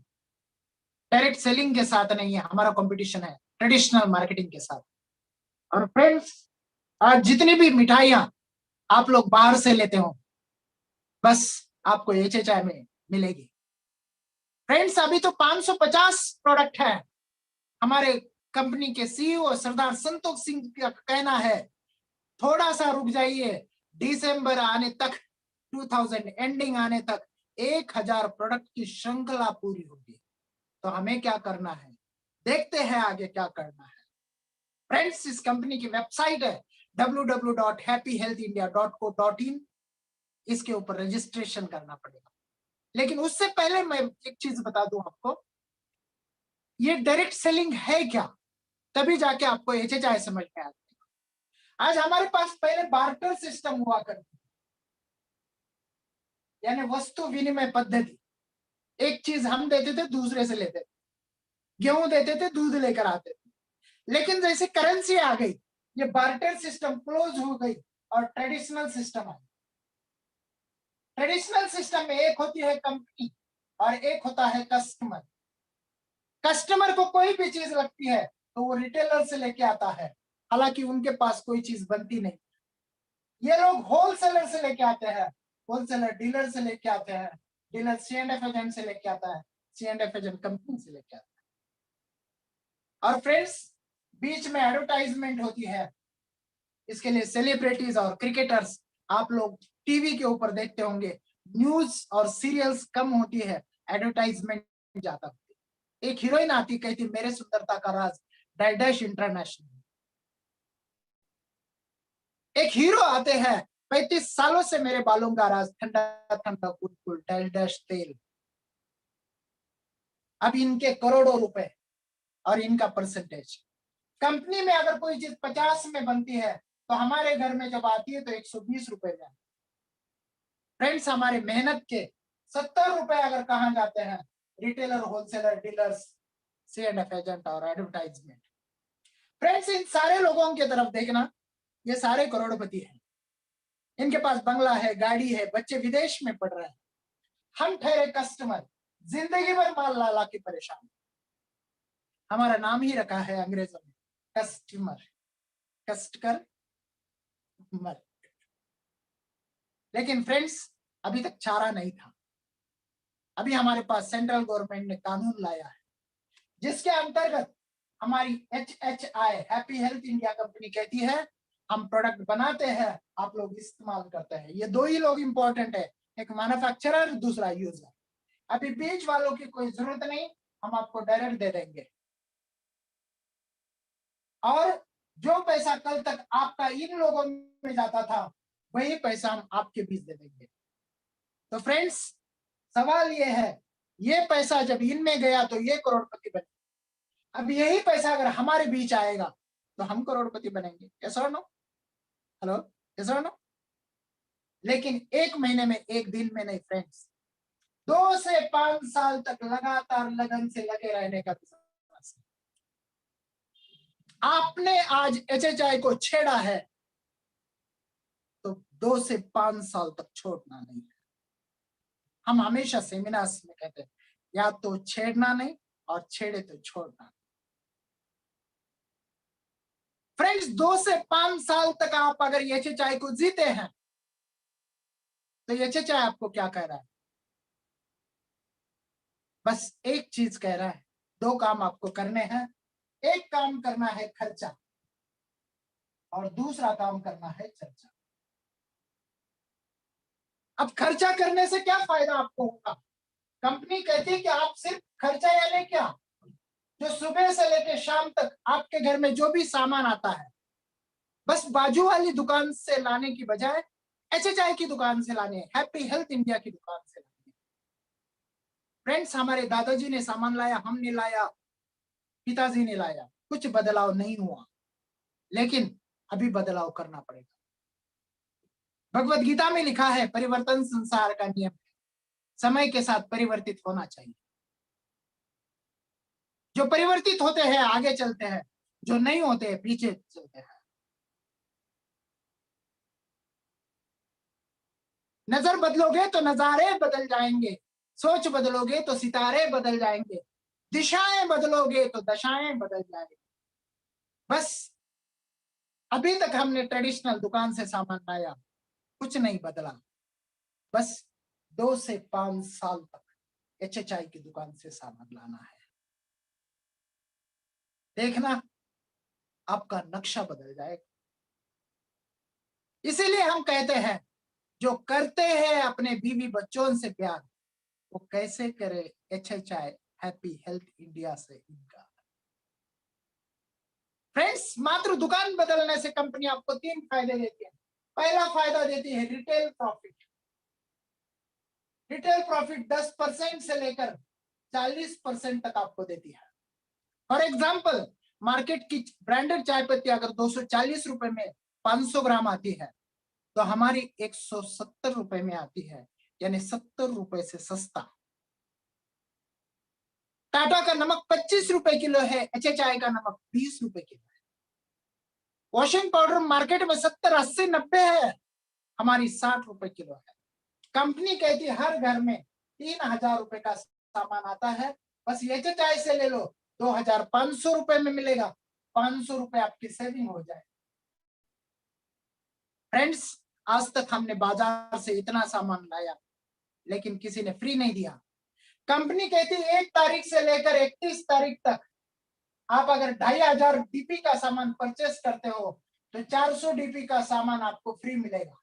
डायरेक्ट सेलिंग के साथ नहीं है, हमारा कंपटीशन है ट्रेडिशनल मार्केटिंग के साथ। और फ्रेंड्स, आज जितनी भी मिठाइयां आप लोग बाहर से लेते हो, बस आपको HHI में मिलेगी। फ्रेंड्स, अभी तो 550 प्रोडक्ट है। हमारे कंपनी के CEO सरदार संतोष सिंह का कहना है थोड़ा सा रुक जाइए, दिसंबर आने तक, 2000 एंडिंग आने तक 1000 प्रोडक्ट की श्रृंखला पूरी होगी। तो हमें क्या करना है, देखते हैं आगे क्या करना है। फ्रेंड्स, इस कंपनी की वेबसाइट है www.happyhealthindia.co.in। इसके ऊपर रजिस्ट्रेशन करना पड़ेगा। लेकिन उससे पहले मैं एक चीज बता दूं आपको, ये डायरेक्ट सेलिंग है क्या, तभी जाके आपको HHI समझ में आता है। आज हमारे पास पहले बार्टर सिस्टम हुआ करती, यानी वस्तु विनिमय पद्धति। एक चीज हम देते थे, दूसरे से लेते थे, गेहूं देते थे, दूध लेकर आते थे। लेकिन जैसे करेंसी आ गई, ये बार्टर सिस्टम क्लोज हो गई और ट्रेडिशनल सिस्टम आ गई। ट्रेडिशनल सिस्टम में एक होती है कंपनी और एक होता है कस्टमर। कस्टमर को कोई भी चीज लगती है तो वो रिटेलर से लेके आता है, हालांकि उनके पास कोई चीज बनती नहीं। ये लोग होलसेलर से लेके आते हैं, होलसेलर डीलर से लेके आते हैं, डीलर C&F एजेंट से लेके आता है, C&F एजेंट कंपनी से लेके आता है। और फ्रेंड्स, बीच में एडवर्टाइजमेंट होती है। इसके लिए सेलिब्रिटीज और क्रिकेटर्स आप लोग टीवी के ऊपर देखते होंगे, न्यूज और सीरियल्स कम होती है, एडवर्टाइजमेंट ज्यादा होती है। एक हीरोइन आती, कहती मेरे सुंदरता का राज डैश इंटरनेशनल। एक हीरो आते हैं, 35 सालों से मेरे बालों का राज ठंडा ठंडा कूल डैश तेल। अब इनके करोड़ों रुपए और इनका परसेंटेज। कंपनी में अगर कोई चीज 50 में बनती है तो हमारे घर में जब आती है तो 120 रुपए में। फ्रेंड्स, हमारे मेहनत के 70 रुपए अगर कहाँ जाते हैं, retailer, wholesaler, dealers, C&F agent और एडवर्टाइजमेंट। फ्रेंड्स, इन सारे लोगों की तरफ देखना, ये सारे करोड़पति हैं, इनके पास बंगला है, गाड़ी है, बच्चे विदेश में पढ़ रहे हैं। हम ठहरे कस्टमर, जिंदगी भर माल ला ला के परेशान। हमारा नाम ही रखा है अंग्रेजों ने कस्टमर, कस्टमर। लेकिन फ्रेंड्स, अभी तक चारा नहीं था। अभी हमारे पास सेंट्रल गवर्नमेंट ने कानून लाया है, जिसके अंतर्गत हमारी HHI happy health India company कहती है हम प्रोडक्ट बनाते हैं, आप लोग इस्तेमाल करते हैं। ये दो ही लोग इंपॉर्टेंट है, एक मैन्युफैक्चरर, दूसरा यूजर। अभी बीच वालों की कोई जरूरत नहीं, हम आपको डायरेक्ट दे देंगे। और जो पैसा कल तक आपका इन लोगों में जाता था, वही पैसा हम आपके बीच दे देंगे। तो फ्रेंड्स, सवाल ये है, ये पैसा जब इनमें गया तो ये करोड़पति बने। अब यही पैसा अगर हमारे बीच आएगा तो हम करोड़पति बनेंगे। यस और नो? हेलो, यस और नो? लेकिन एक महीने में, एक दिन में नहीं फ्रेंड्स, 2 से 5 साल तक लगातार लगन से लगे रहने का बिजनेस। आपने आज HHI को छेड़ा है तो 2 से 5 साल तक छोड़ना नहीं है। हम हमेशा सेमिनार्स में कहते हैं, या तो छेड़ना नहीं और छेड़े तो छोड़ना। फ्रेंड्स, 2 से 5 साल तक आप अगर HHI को जीते हैं तो HHI आपको क्या कह रहा है? बस एक चीज कह रहा है, 2 काम आपको करने हैं। एक काम करना है खर्चा और दूसरा काम करना है चर्चा। अब खर्चा करने से क्या फायदा आपको होगा? कंपनी कहती है कि आप सिर्फ खर्चा, यानी क्या, जो सुबह से लेकर शाम तक आपके घर में जो भी सामान आता है, बस बाजू वाली दुकान से लाने की बजाय HHI की दुकान से लाने, हैप्पी हेल्थ इंडिया की दुकान से लाने। फ्रेंड्स, हमारे दादाजी ने सामान लाया, हमने लाया, पिताजी ने लाया, कुछ बदलाव नहीं हुआ, लेकिन अभी बदलाव करना पड़ेगा। भगवत गीता में लिखा है, परिवर्तन संसार का नियम है, समय के साथ परिवर्तित होना चाहिए। जो परिवर्तित होते हैं आगे चलते हैं, जो नहीं होते हैं पीछे चलते हैं। नजर बदलोगे तो नजारे बदल जाएंगे, सोच बदलोगे तो सितारे बदल जाएंगे, दिशाएं बदलोगे तो दशाएं बदल जाएंगी। बस अभी तक हमने ट्रेडिशनल दुकान से सामान लाया, कुछ नहीं बदला। बस 2 से 5 साल तक HHI की दुकान से सामान लाना है। देखना, आपका नक्शा बदल जाएगा। इसीलिए हम कहते हैं जो करते हैं अपने बीवी बच्चों से प्यार, वो कैसे करे HHI हैप्पी हेल्थ इंडिया से इनकार। फ्रेंड्स, मात्र दुकान बदलने से कंपनी आपको 3 फायदे देती है। पहला फायदा देती है रिटेल प्रॉफिट। रिटेल प्रॉफिट 10% से लेकर 40% तक आपको देती है। फॉर एग्जाम्पल, मार्केट की ब्रांडेड चाय पत्ती अगर 240 रुपए में 500 ग्राम आती है, तो हमारी 170 रुपए में आती है, यानी 70 रुपए से सस्ता। टाटा का नमक 25 रुपए किलो है, HHI का नमक 20 रुपए किलो है। वॉशिंग पाउडर मार्केट में 70, 80, 90 है, हमारी 60 रुपए किलो है। कंपनी कहती है हर घर में 3000 रुपए का सामान आता है, बस HHI से ले लो 2500 रुपए में मिलेगा, 500 रुपए आपकी सेविंग हो जाए। फ्रेंड्स, आज तक हमने बाजार से इतना सामान लाया, लेकिन किसी ने फ्री नहीं दिया। कंपनी कहती है 1 तारीख से लेकर 31 तारीख तक आप अगर 2500 DP का सामान परचेस करते हो, तो 400 DP का सामान आपको फ्री मिलेगा।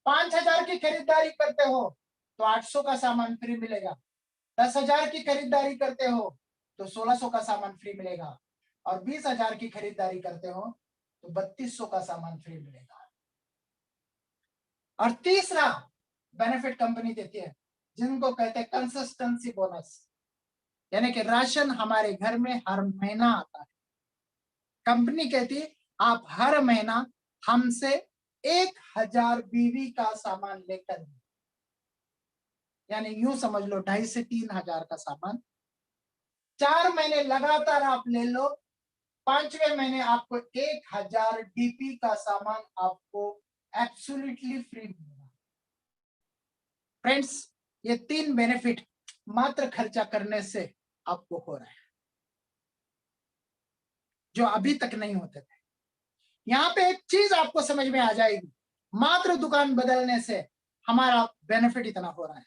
5000 की खरीदारी करते हो तो 800 का सामान फ्री मिलेगा। 10,000 की खरीदारी करते हो तो 1600 का सामान फ्री मिलेगा, और 20,000 की खरीदारी करते हो तो 3200 का सामान फ्री मिलेगा। और तीसरा बेनिफिट कंपनी देती है, जिनको कहते हैं कंसिस्टेंसी बोनस, यानी कि राशन हमारे घर में हर महीना आता है। कंपनी कहती है आप हर महीना हमसे 1000 BV का सामान लेकर, यानी यूं समझ लो 2,500 से 3,000 का सामान 4 महीने लगातार आप ले लो, 5वें महीने आपको 1000 DP का सामान आपको एब्सोल्युटली फ्री मिलेगा। फ्रेंड्स, ये 3 बेनिफिट मात्र खर्चा करने से आपको हो रहा है, जो अभी तक नहीं होते थे। यहाँ पे एक चीज आपको समझ में आ जाएगी, मात्र दुकान बदलने से हमारा बेनिफिट इतना हो रहा है।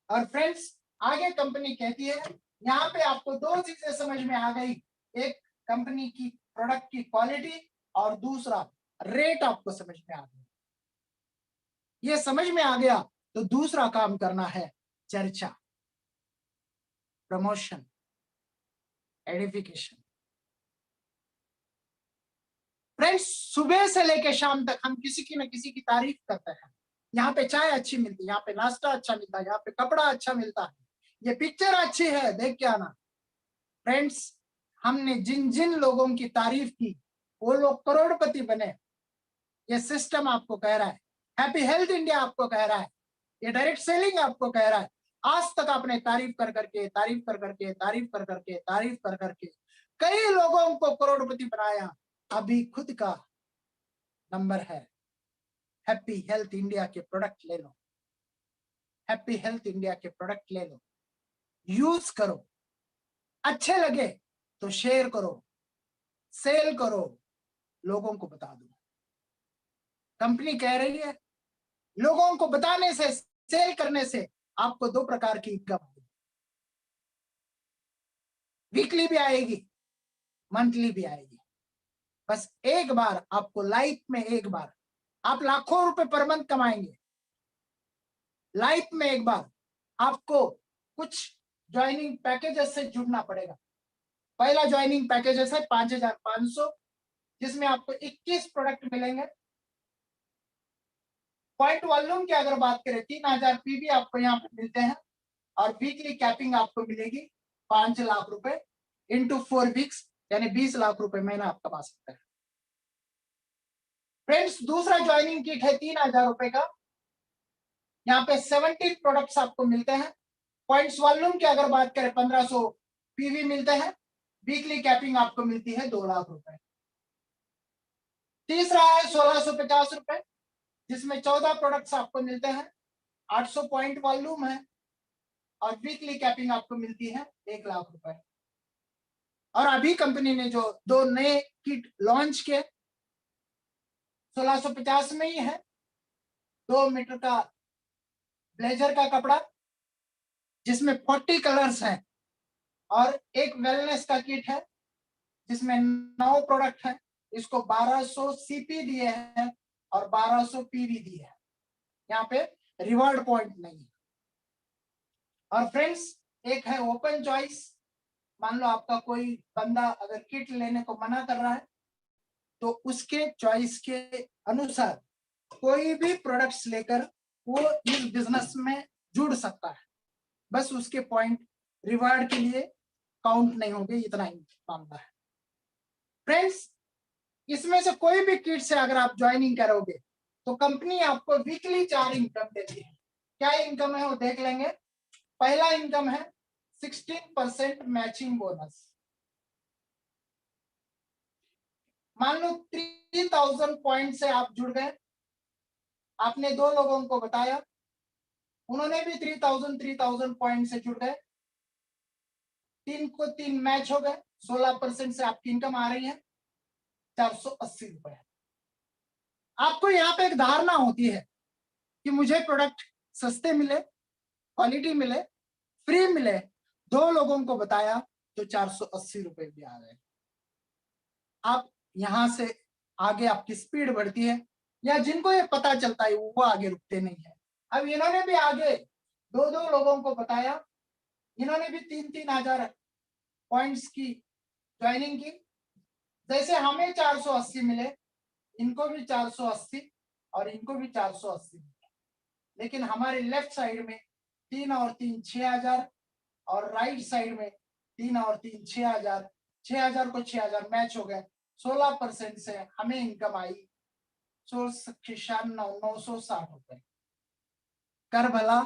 और फ्रेंड्स, आगे कंपनी कहती है, यहाँ पे आपको 2 चीजें समझ में आ गई, एक कंपनी की प्रोडक्ट की क्वालिटी और दूसरा रेट आपको समझ में आ गया। ये समझ में आ गया तो दूसरा काम करना है चर्चा, प्रमोशन, एडिफिकेशन। फ्रेंड्स, सुबह से लेकर शाम तक हम किसी की न किसी की तारीफ करते हैं। यहाँ पे चाय अच्छी मिलती है, यहाँ पे नाश्ता अच्छा मिलता है, यहाँ पे कपड़ा अच्छा मिलता है, ये पिक्चर अच्छी है, देख के आना। फ्रेंड्स, हमने जिन जिन लोगों की तारीफ की वो लोग करोड़पति बने। ये सिस्टम आपको कह रहा है, हैप्पी हेल्थ इंडिया आपको कह रहा है, ये डायरेक्ट सेलिंग आपको कह रहा है। आज तक आपने तारीफ कर करके तारीफ कर करके तारीफ कर करके तारीफ कर करके कई लोगों को करोड़पति बनाया। अभी खुद का नंबर है, हैप्पी हेल्थ इंडिया के प्रोडक्ट ले लो, हैप्पी हेल्थ इंडिया के प्रोडक्ट ले लो, यूज करो, अच्छे लगे तो शेयर करो, सेल करो, लोगों को बता दो। कंपनी कह रही है लोगों को बताने से, सेल करने से आपको 2 प्रकार की इनकम आएगी, वीकली भी आएगी, मंथली भी आएगी। बस एक बार आपको लाइफ में, एक बार आप लाखों रुपए पर मंथ कमाएंगे। लाइफ में एक बार आपको कुछ ज्वाइनिंग पैकेजेस से जुड़ना पड़ेगा। पहला ज्वाइनिंग पैकेजेस है 5,500, जिसमें आपको 21 प्रोडक्ट मिलेंगे। पॉइंट वॉल्यूम की अगर बात करें 3,000 PV आपको यहाँ पे मिलते हैं, और वीकली कैपिंग आपको मिलेगी 5 लाख रुपए इंटू 4 वीक्स, यानी 20 लाख रुपए महीना आप कमा सकते हैं। फ्रेंड्स, दूसरा ज्वाइनिंग किट है 3,000 रुपए का, यहाँ पे 17 प्रोडक्ट्स आपको मिलते हैं। पॉइंट्स वॉल्यूम की अगर बात करें 1500 PV मिलते हैं, वीकली कैपिंग आपको मिलती है 2 लाख रुपए। तीसरा है 1650 रुपए, जिसमें 14 प्रोडक्ट्स आपको मिलते हैं, 800 पॉइंट वॉल्यूम है, और वीकली कैपिंग आपको मिलती है 1 लाख रुपए। और अभी कंपनी ने जो 2 नए किट लॉन्च किए, 1650 में ही है, 2 मीटर का ब्लेजर का कपड़ा जिसमें 40 कलर्स हैं, और एक वेलनेस का किट है जिसमें 9 प्रोडक्ट है। इसको 1200 CP दिए हैं, और 1200 पीवी दी है। यहाँ पे रिवॉर्ड पॉइंट नहीं है। और फ्रेंड्स एक है ओपन चॉइस। मान लो आपका कोई बंदा अगर किट लेने को मना कर रहा है तो उसके चॉइस के अनुसार कोई भी प्रोडक्ट्स लेकर वो इस बिजनेस में जुड़ सकता है। बस उसके पॉइंट रिवार्ड के लिए काउंट नहीं होंगे, इतना ही मामला है। फ्रेंड्स इसमें से कोई भी किट से अगर आप ज्वाइनिंग करोगे तो कंपनी आपको वीकली 4 इनकम देती है। क्या इनकम है वो देख लेंगे। पहला इनकम है 16% मैचिंग बोनस। मान लो 3000 पॉइंट से आप जुड़ गए, आपने 2 लोगों को बताया, उन्होंने भी 3000 पॉइंट से जुड़ गए, 3 को 3 मैच हो गए, 16% से आपकी इनकम आ रही है 480 रुपए। आपको यहाँ पे एक धारणा होती है कि मुझे प्रोडक्ट सस्ते मिले, क्वालिटी मिले, फ्री मिले, 2 लोगों को बताया तो 480 रुपए भी आ गए। आप यहां से आगे आपकी स्पीड बढ़ती है, या जिनको ये पता चलता है वो आगे रुकते नहीं है। अब इन्होंने भी आगे 2 लोगों को बताया, इन्होंने भी 3,000 पॉइंट्स की ज्वाइनिंग की। जैसे हमें 480 मिले, इनको भी 480 और इनको भी 480 मिले, लेकिन हमारे लेफ्ट साइड में 3 और 3 6,000 और राइट साइड में 3 और 3 6,000, 6,000 को 6,000 मैच हो गए। 16% से हमें इनकम आई 960 रुपए। कर भला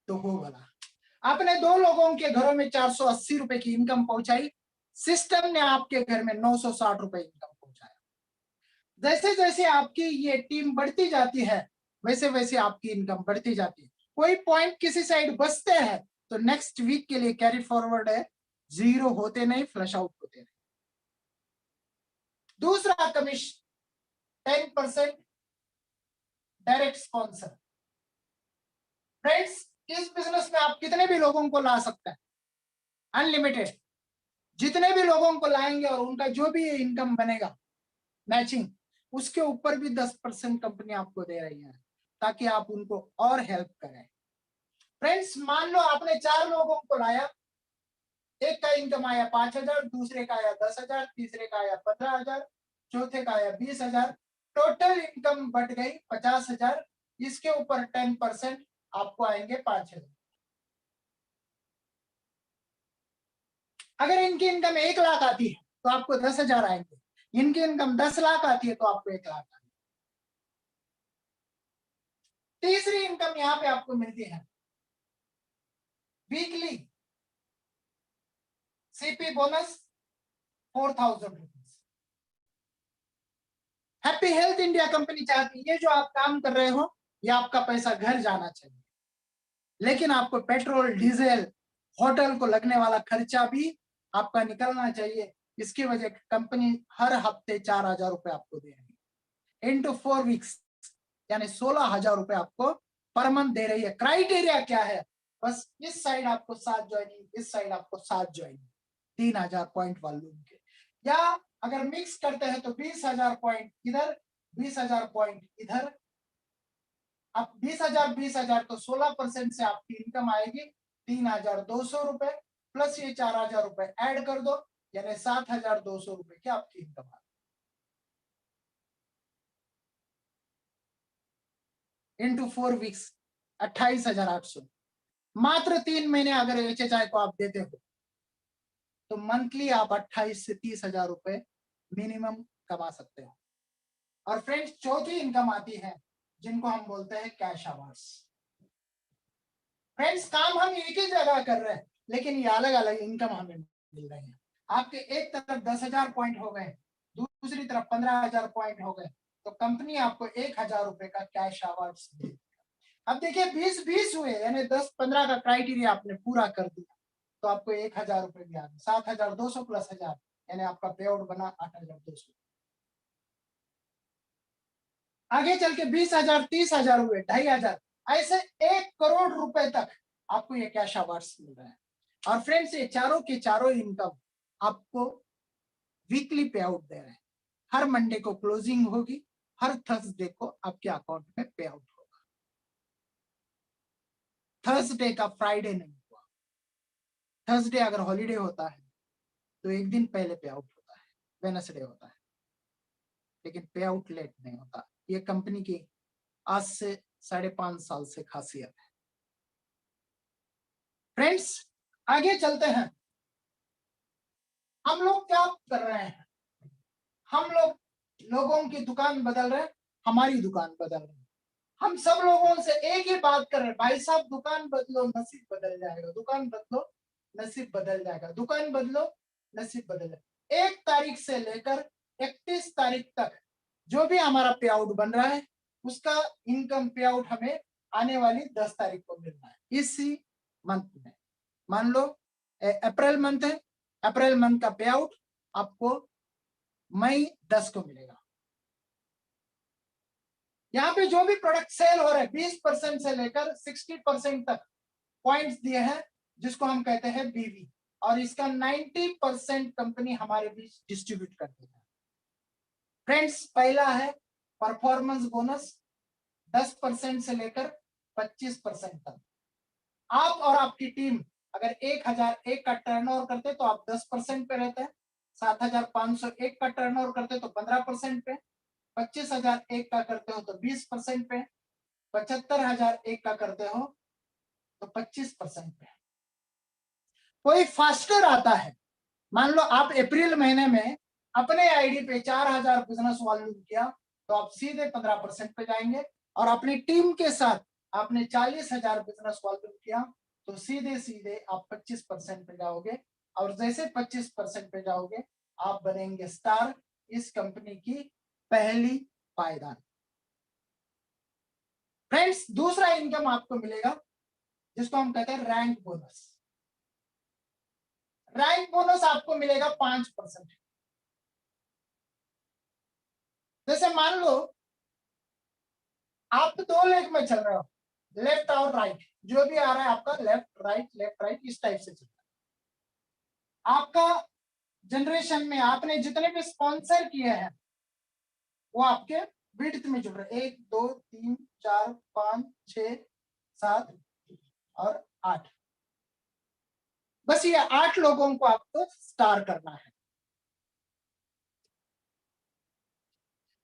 तो हो भला। आपने 2 लोगों के घरों में 480 रुपए की इनकम पहुंचाई, सिस्टम ने आपके घर में 960 रुपए इनकम पहुंचाया। जैसे जैसे आपकी ये टीम बढ़ती जाती है वैसे वैसे आपकी इनकम बढ़ती जाती है। कोई पॉइंट किसी साइड बचते हैं तो नेक्स्ट वीक के लिए कैरी फॉरवर्ड है, 0 होते नहीं, फ्लश आउट होते नहीं। दूसरा कमीशन 10% डायरेक्ट स्पॉन्सर। फ्रेंड्स इस बिजनेस में आप कितने भी लोगों को ला सकते हैं, अनलिमिटेड। जितने भी लोगों को लाएंगे और उनका जो भी इनकम बनेगा मैचिंग, उसके ऊपर भी 10% कंपनी आपको दे रही है ताकि आप उनको और हेल्प करें। फ्रेंड्स मान लो आपने 4 लोगों को लाया, एक का इनकम आया 5,000, दूसरे का आया 10,000, तीसरे का आया 15,000, चौथे का आया 20,000, टोटल इनकम बढ़ गई 50,000। इसके ऊपर 10% आपको आएंगे 5,000। अगर इनकी इनकम 1 लाख आती है तो आपको 10,000 आएंगे, इनकी इनकम 10 लाख आती है तो आपको 1 लाख आएंगे। तीसरी इनकम यहाँ पे आपको मिलती है weekly CP bonus 4,000 rupees. Happy health India company चाहती है ये जो आप काम कर रहे हो ये आपका पैसा घर जाना चाहिए, लेकिन आपको पेट्रोल डीजल होटल को लगने वाला खर्चा भी आपका निकलना चाहिए। इसकी वजह कंपनी हर हफ्ते 4,000 रुपए आपको दे रही है इंटू 4 वीक्स, यानी 16,000 रुपए आपको पर मंथ दे रही है। क्राइटेरिया क्या है, बस इस साइड आपको 7 ज्वाइनिंग, इस साइड आपको 7 ज्वाइनिंग, 3,000 पॉइंट वॉल्यूम के। या अगर मिक्स करते हैं तो 20,000 पॉइंट इधर, 20,000 पॉइंट इधर। अब 20,000 20,000 तो 16% से आपकी इनकम आएगी 3,200 रुपए, प्लस ये 4,000 रुपए ऐड कर दो, यानी 7,200 रुपए की आपकी इनकम आ इंटू 4 वीक्स 28,800। मात्र 3 महीने अगर HHI को आप देते हो तो मंथली आप 28 से 30,000 रुपए मिनिमम कमा सकते हो। और फ्रेंड्स चौथी इनकम आती है जिनको हम बोलते हैं कैश आवर्स। फ्रेंड्स काम हम एक ही जगह कर रहे हैं लेकिन ये अलग अलग इनकम हमें मिल रही है। आपके एक तरफ 10,000 पॉइंट हो गए, दूसरी तरफ 15,000 पॉइंट हो गए, तो कंपनी आपको 1,000 रुपए का कैश आवर्स देगी। अब देखिए 20-20 हुए, यानी 10-15 का क्राइटेरिया आपने पूरा कर दिया तो आपको 1,000 रुपए भी आ गए। 7,200 प्लस 1,000 यानी आपका पे आउट बना 8,200। आगे चल के 20,000 30,000 हुए, 2,500, ऐसे 1 करोड़ रुपए तक आपको ये कैश अवार्ड्स मिल रहा है। और फ्रेंड्स ये चारों के चारों इनकम आपको वीकली पे आउट दे रहे हैं। हर मंडे को क्लोजिंग होगी, हर थर्सडे को आपके अकाउंट में पे आउट होगा। थर्सडे का फ्राइडे नहीं हुआ। थर्सडे अगर हॉलीडे होता है तो एक दिन पहले पे आउट होता है, वेडनेसडे होता है, लेकिन पे आउट लेट नहीं होता। ये कंपनी की आज से 5.5 साल से खासियत है। फ्रेंड्स आगे चलते हैं। हम लोग क्या कर रहे हैं? हम लोगों की दुकान बदल रहे हैं, हमारी दुकान बदल रही है। हम सब लोगों से एक ही बात कर रहे हैं, भाई साहब दुकान बदलो नसीब बदल जाएगा, दुकान बदलो नसीब बदल जाएगा, दुकान बदलो नसीब बदल जाएगा। 1 तारीख से लेकर 31 तारीख तक जो भी हमारा पे आउट बन रहा है उसका इनकम पे आउट हमें आने वाली 10 तारीख को मिलना है, इसी मंथ में। मान लो अप्रैल मंथ है, अप्रैल मंथ का पे आउट आपको मई 10 को मिलेगा। यहाँ पे जो भी प्रोडक्ट सेल हो रहे हैं 20% से लेकर 60% तक पॉइंट्स दिए हैं, जिसको हम कहते हैं बीवी, और इसका 90% कंपनी हमारे बीच डिस्ट्रीब्यूट करती है। फ्रेंड्स पहला है परफॉर्मेंस बोनस 10% से लेकर 25% तक। आप और आपकी टीम अगर 1001 का टर्नओवर करते तो आप 10% पे रहते हैं, 7501 का टर्नओवर करते तो 15% पे, 25,001 का करते हो तो 20% पे, 75,001 का करते हो तो 25% पे। कोई फास्टर आता है, मान लो आप अप्रैल महीने में अपने आईडी पे 4,000 बिजनेस वॉल्यूम किया तो आप सीधे 15% पे जाएंगे, और अपनी टीम के साथ आपने 40,000 बिजनेस वॉल्यूम किया तो सीधे सीधे आप 25% पे जाओगे, और जैसे 25% पे जाओगे आप बनेंगे स्टार, इस कंपनी की पहली पायदान। फ्रेंड्स दूसरा इनकम आपको मिलेगा जिसको हम कहते हैं रैंक बोनस। रैंक बोनस आपको मिलेगा 5%। जैसे मान लो आप 2 लेग में चल रहे हो, लेफ्ट और राइट, जो भी आ रहा है आपका लेफ्ट राइट इस टाइप से चल रहा है। आपका जनरेशन में आपने जितने भी स्पॉन्सर किए हैं वो आपके विड्थ में जुड़ रहे, 1 2 3 4 5 6 7 और 8, बस ये 8 लोगों को आपको स्टार करना है।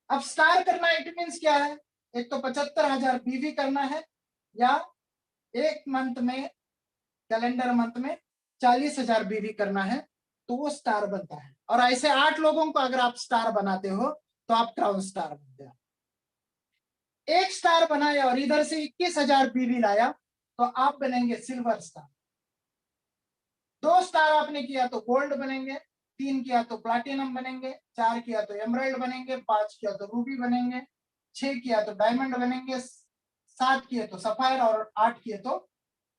अब स्टार करना इट मीन्स क्या है? एक तो 75,000 बीवी करना है, या एक मंथ में कैलेंडर मंथ में 40,000 बीवी करना है, तो वो स्टार बनता है। और ऐसे 8 लोगों को अगर आप स्टार बनाते हो तो आप क्राउन स्टार बनते हो। एक स्टार बनाया और इधर से 21,000 बीवी लाया तो आप बनेंगे सिल्वर स्टार। 2 स्टार आपने किया तो गोल्ड बनेंगे, 3 किया तो प्लैटिनम बनेंगे, 4 किया तो एमराल्ड बनेंगे, 5 किया तो रूबी बनेंगे, 6 किया तो डायमंड बनेंगे, 7 किए तो सफायर, और 8 किए तो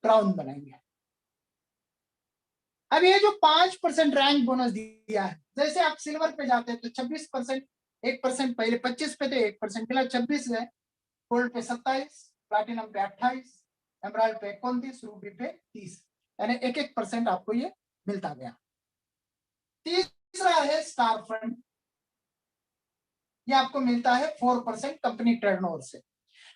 क्राउन बनेंगे। अब ये जो 5% रैंक बोनस दिया है, जैसे आप सिल्वर पे जाते हैं तो 26%, 1% पहले 25 पे थे, 1% मिला 26 है, गोल्ड पे 27, प्लैटिनम पे 28, एमराल्ड पे 29, रूबी पे 30, यानी 1-1% आपको ये मिलता गया। तीसरा है स्टार फंड, ये आपको मिलता है 4% कंपनी टर्नओवर से।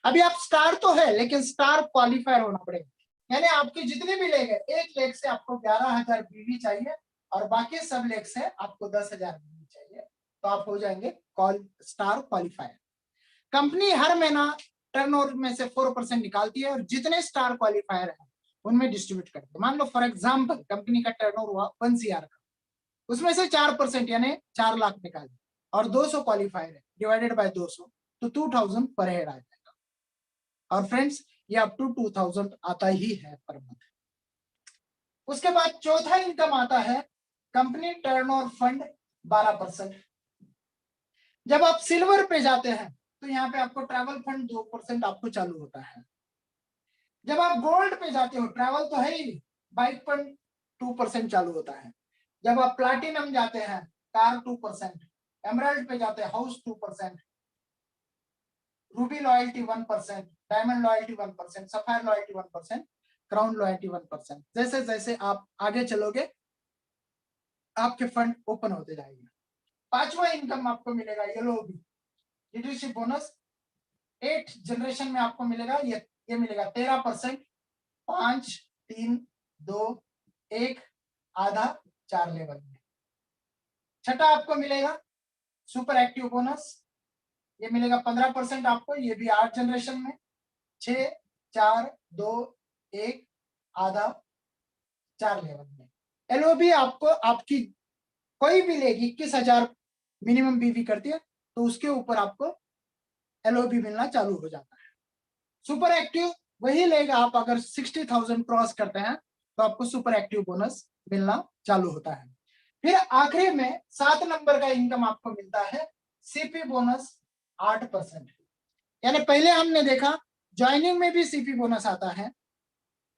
अभी आप स्टार तो है लेकिन स्टार क्वालिफायर होना पड़ेगा, यानी आपके जितने भी लेग है, एक लेग से आपको 11,000 बीवी चाहिए और बाकी सब लेग से आपको 10,000 बीवी चाहिए, तो आप हो जाएंगे स्टार क्वालिफायर। कंपनी हर महीना टर्नओवर में से 4% निकालती है और जितने स्टार क्वालिफायर है उनमें डिस्ट्रीब्यूट करते हैं। मान लो फॉर एग्जाम्पल कंपनी का टर्नओवर हुआ 1 CR का, उसमें से 4% यानी 4 लाख निकाले, और 200 क्वालिफायर है, डिवाइडेड बाय 200 तो 2,000 पर हेड आ जाएगा। और फ्रेंड्स ये अप टू 2,000 आता ही है पर मंथ। उसके बाद चौथा इनकम आता है कंपनी टर्नओवर फंड 12%। जब आप सिल्वर पे जाते हैं तो यहाँ पे आपको ट्रैवल फंड 2% आपको चालू होता है। जब आप गोल्ड पे जाते हो, ट्रैवल तो है ही, बाइक फंड 2% चालू होता है। जब आप प्लैटिनम जाते हैं कार 2%, एमराल्ड पे जाते हैं house 2%, Ruby loyalty 1%, diamond loyalty 1%, sapphire loyalty 1%, crown loyalty 1%। जैसे जैसे आप आगे चलोगे आपके फंड ओपन होते जाएंगे। पांचवा इनकम आपको मिलेगा yellow B. Leadership bonus 8 generation में आपको मिलेगा, ये मिलेगा 13%, 5, 3, 2, 1, आधा 4 लेवल में। छठा आपको मिलेगा सुपर एक्टिव बोनस, ये मिलेगा 15% आपको, ये भी 8 जनरेशन में, 6, 4, 2, 1, आधा 4 लेवल में। एलओबी आपको आपकी कोई भी लेगी 21,000 मिनिमम बीवी करती है तो उसके ऊपर आपको एलओबी मिलना चालू हो जाता है। सुपर एक्टिव वही लेगा आप अगर 60,000 क्रॉस करते हैं तो आपको सुपर एक्टिव बोनस मिलना चालू होता है। फिर आखिरी में 7 नंबर का इनकम आपको मिलता है सीपी बोनस 8%। यानी पहले हमने देखा ज्वाइनिंग में भी सीपी बोनस आता है,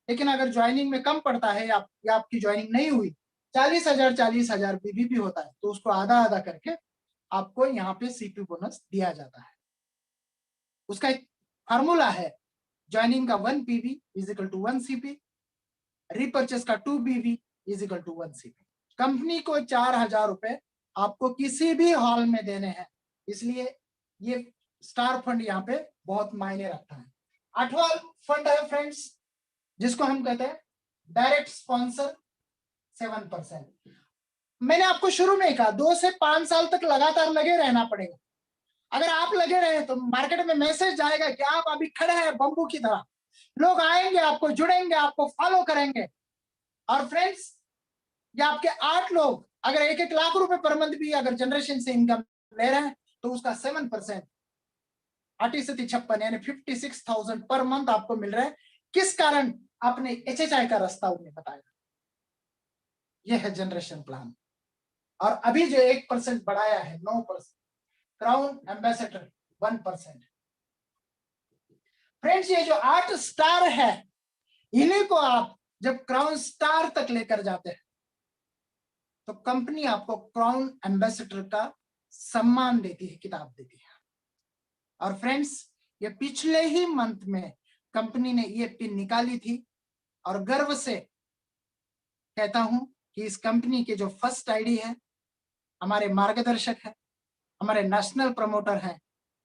लेकिन अगर ज्वाइनिंग में कम पड़ता है या आपकी ज्वाइनिंग नहीं हुई, 40,000 बीबी भी होता है तो उसको आधा आधा करके आपको यहाँ पे सीपी बोनस दिया जाता है। उसका एक फार्मूला है, ज्वाइनिंग का 1 PB is equal to 1 CP, repurchase का 2 BB is equal to 1 CP. Company को 4,000 रुपए आपको किसी भी हॉल में देने हैं, इसलिए ये स्टार फंड यहाँ पे बहुत मायने रखता है। 8वां फंड है फ्रेंड्स, जिसको हम कहते हैं डायरेक्ट स्पॉन्सर 7%। मैंने आपको शुरू में कहा 2 से 5 साल तक लगातार लगे रहना पड़ेगा। अगर आप लगे रहे तो मार्केट में मैसेज जाएगा कि आप अभी खड़े हैं बंबू की तरह, लोग आएंगे, आपको जुड़ेंगे, आपको फॉलो करेंगे। और फ्रेंड्स, ये आपके 8 लोग अगर 1-1 लाख रुपए पर मंथ भी अगर जनरेशन से इनकम ले रहे हैं तो उसका 7% 8×56 यानी 56,000 पर मंथ आपको मिल रहा है। किस कारण? आपने HHI का रास्ता उन्हें बताया। यह है जनरेशन प्लान। और अभी जो 1% बढ़ाया है 9%, क्राउन एम्बेसडर 1%। फ्रेंड्स, ये जो 8 स्टार है, इन्हीं को आप जब क्राउन स्टार तक लेकर जाते हैं तो कंपनी आपको क्राउन एम्बेसडर का सम्मान देती है, किताब देती है। और फ्रेंड्स, ये पिछले ही मंथ में कंपनी ने ये पिन निकाली थी और गर्व से कहता हूं कि इस कंपनी के जो फर्स्ट आईडी है, हमारे मार्गदर्शक है, हमारे नेशनल प्रमोटर हैं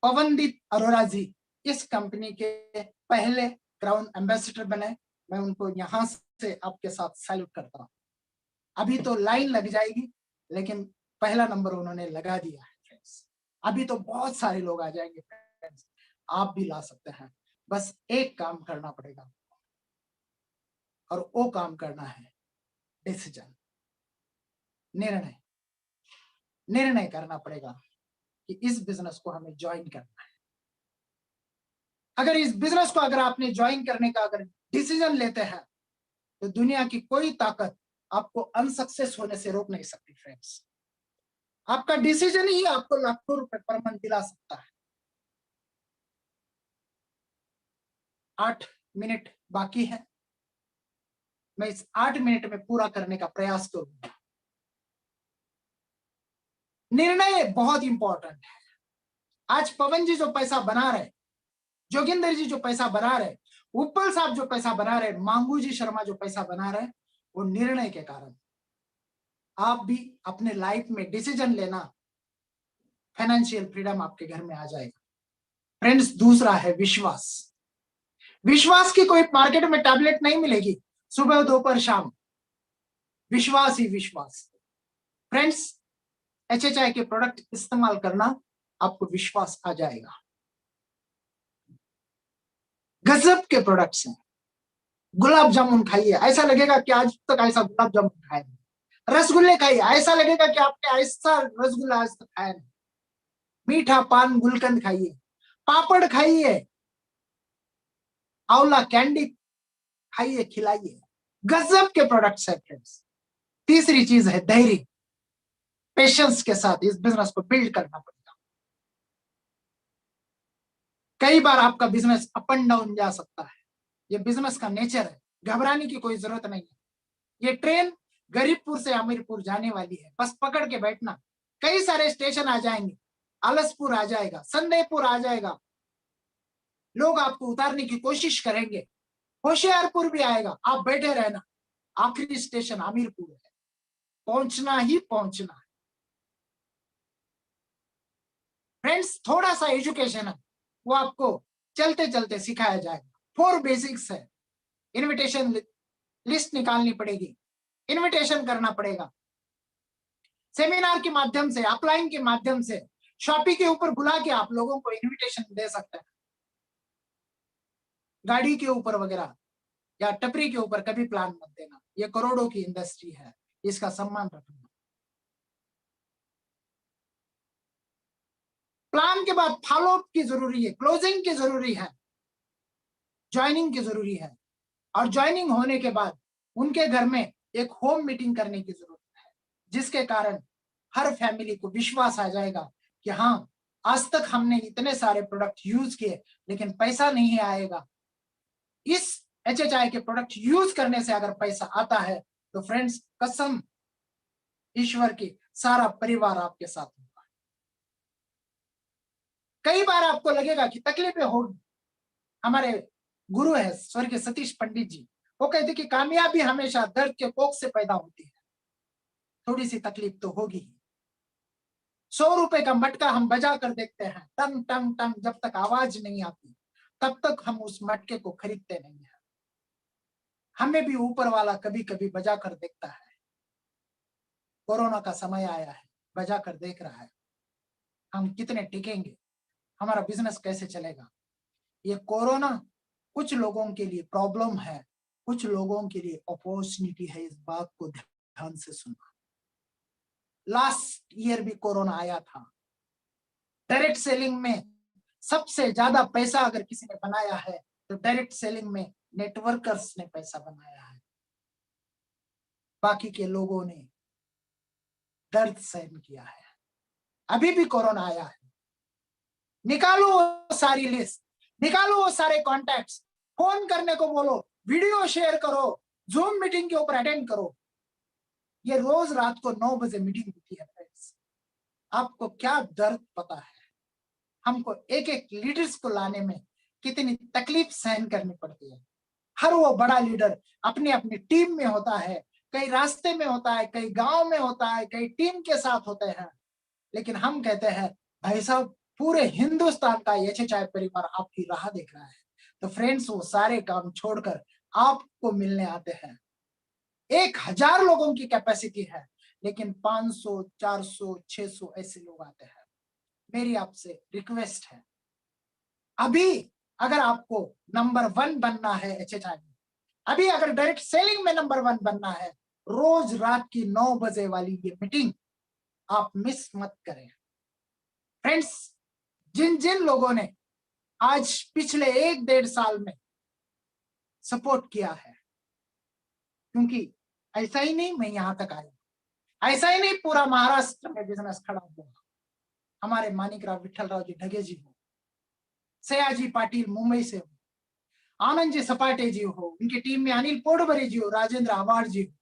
पवनदीप अरोरा जी, इस कंपनी के पहले क्राउन एम्बेसडर बने। मैं उनको यहां से आपके साथ सैल्यूट करता हूं। अभी तो लाइन लग जाएगी, लेकिन पहला नंबर उन्होंने लगा दिया है फ्रेंड्स। अभी तो बहुत सारे लोग आ जाएंगे फ्रेंड्स, आप भी ला सकते हैं। बस एक काम करना पड़ेगा और वो काम करना है डिसीजन, निर्णय करना पड़ेगा कि इस बिजनेस को हमें ज्वाइन करना है। अगर इस बिजनेस को अगर आपने ज्वाइन करने का अगर डिसीजन लेते हैं तो दुनिया की कोई ताकत आपको अनसक्सेस होने से रोक नहीं सकती फ्रेंड्स। आपका डिसीजन ही आपको लाखों रुपए पर मंथ दिला सकता है। 8 मिनट बाकी है, मैं इस 8 मिनट में पूरा करने का प्रयास करूंगा। निर्णय बहुत इंपॉर्टेंट है। आज पवन जी जो पैसा बना रहे, जोगिंदर जी जो पैसा बना रहे, उपल साहब जो पैसा बना रहे, मांगू जी शर्मा जो पैसा बना रहे, वो निर्णय के कारण। आप भी अपने लाइफ में डिसीजन लेना, फाइनेंशियल फ्रीडम आपके घर में आ जाएगा फ्रेंड्स। दूसरा है विश्वास। विश्वास की कोई मार्केट में टैबलेट नहीं मिलेगी, सुबह दोपहर शाम, विश्वास ही विश्वास। फ्रेंड्स, HHI के प्रोडक्ट इस्तेमाल करना, आपको विश्वास आ जाएगा। गजब के प्रोडक्ट्स हैं। गुलाब जामुन खाइए, ऐसा लगेगा कि आज तक ऐसा गुलाब जामुन खाया नहीं। रसगुल्ले खाइए, ऐसा लगेगा कि आपने ऐसा रसगुल्ला आज तक खाया नहीं। मीठा पान गुलकंद खाइए, पापड़ खाइए, आंवला कैंडी खाइए, खिलाइए। गजब के प्रोडक्ट्स है फ्रेंड्स। तीसरी चीज है धैर्य, पेशेंस के साथ इस बिजनेस को बिल्ड करना पड़ेगा। कई बार आपका बिजनेस अप एंड डाउन जा सकता है, ये बिजनेस का नेचर है, घबराने की कोई जरूरत नहीं है। ये ट्रेन गरीबपुर से अमीरपुर जाने वाली है, बस पकड़ के बैठना। कई सारे स्टेशन आ जाएंगे, आलसपुर आ जाएगा, संदेहपुर आ जाएगा, लोग आपको उतारने की कोशिश करेंगे, होशियारपुर भी आएगा, आप बैठे रहना। आखिरी स्टेशन अमीरपुर है, पहुंचना ही पहुंचना है। फ्रेंड्स थोड़ा सा एजुकेशन है वो आपको चलते चलते सिखाया जाएगा। 4 बेसिक्स है। इनविटेशन लिस्ट निकालनी पड़ेगी, इनविटेशन करना पड़ेगा, सेमिनार के माध्यम से, अपलाइन के माध्यम से, शॉपी के ऊपर बुला के आप लोगों को इनविटेशन दे सकते हैं। गाड़ी के ऊपर वगैरह या टपरी के ऊपर कभी प्लान मत देना, ये करोड़ों की इंडस्ट्री है, इसका सम्मान रखना। प्लान के बाद फॉलोअप की जरूरी है, क्लोजिंग की जरूरी है, ज्वाइनिंग की जरूरी है, और ज्वाइनिंग होने के बाद उनके घर में एक होम मीटिंग करने की जरूरत है, जिसके कारण हर फैमिली को विश्वास आ जाएगा कि हाँ, आज तक हमने इतने सारे प्रोडक्ट यूज किए लेकिन पैसा नहीं आएगा। इस HHI के प्रोडक्ट यूज करने से अगर पैसा आता है तो फ्रेंड्स कसम ईश्वर की, सारा परिवार आपके साथ होगा। कई बार आपको लगेगा कि तकलीफें होगी। हमारे गुरु है स्वर्गीय सतीश पंडित जी, वो कहते कि कामयाबी हमेशा दर्द के कोख से पैदा होती है। थोड़ी सी तकलीफ तो होगी ही। 100 रुपए का मटका हम बजा कर देखते हैं, टंग टंग टंग, जब तक आवाज नहीं आती तब तक हम उस मटके को खरीदते नहीं है। हमें भी ऊपर वाला कभी कभी बजा कर देखता है। कोरोना का समय आया है, बजा कर देख रहा है, हम कितने टिकेंगे, हमारा बिजनेस कैसे चलेगा। ये कोरोना कुछ लोगों के लिए प्रॉब्लम है, कुछ लोगों के लिए अपॉर्चुनिटी है। इस बात को ध्यान से सुनना। लास्ट ईयर भी कोरोना आया था। डायरेक्ट सेलिंग में सबसे ज्यादा पैसा अगर किसी ने बनाया है तो डायरेक्ट सेलिंग में नेटवर्कर्स ने पैसा बनाया है। बाकी के लोगों ने दर्द सहन किया है। अभी भी कोरोना आया है। निकालो वो सारी लिस्ट, निकालो वो सारे कॉन्टैक्ट्स, फोन करने को बोलो, वीडियो शेयर करो, जूम मीटिंग के ऊपर अटेंड करो। ये रोज रात को 9 बजे मीटिंग होती है फ्रेंड्स। आपको क्या दर्द पता है। हमको एक एक लीडर्स को लाने में कितनी तकलीफ सहन करनी पड़ती है। हर वो बड़ा लीडर अपनी अपनी टीम में होता है, कई रास्ते में होता है, कई गांव में होता है, कई टीम के साथ होते हैं। लेकिन हम कहते हैं भाई साहब पूरे हिंदुस्तान का HHI परिवार आपकी राह देख रहा है। तो फ्रेंड्स वो सारे काम छोड़कर आपको मिलने आते हैं। 1000 लोगों की कैपेसिटी है लेकिन 500, 400, 600 ऐसे लोग आते हैं। मेरी आपसे रिक्वेस्ट है, अभी अगर आपको नंबर 1 बनना है HHI में, अभी अगर डायरेक्ट सेलिंग में नंबर 1 बनना है, रोज रात की 9 बजे वाली ये मीटिंग आप मिस मत करें। फ्रेंड्स जिन जिन लोगों ने आज पिछले 1-1.5 साल में सपोर्ट किया है, क्योंकि ऐसा ही नहीं मैं यहां तक आया, ऐसा ही नहीं पूरा महाराष्ट्र में बिजनेस खड़ा हुआ। हमारे मानिकराव विठ्ठलराव जी ढगे जी हो, सयाजी पाटिल मुंबई से हो, आनंद जी सपाटे जी हो, उनकी टीम में अनिल पोडबरी जी हो, राजेंद्र आवाड़ जी हो,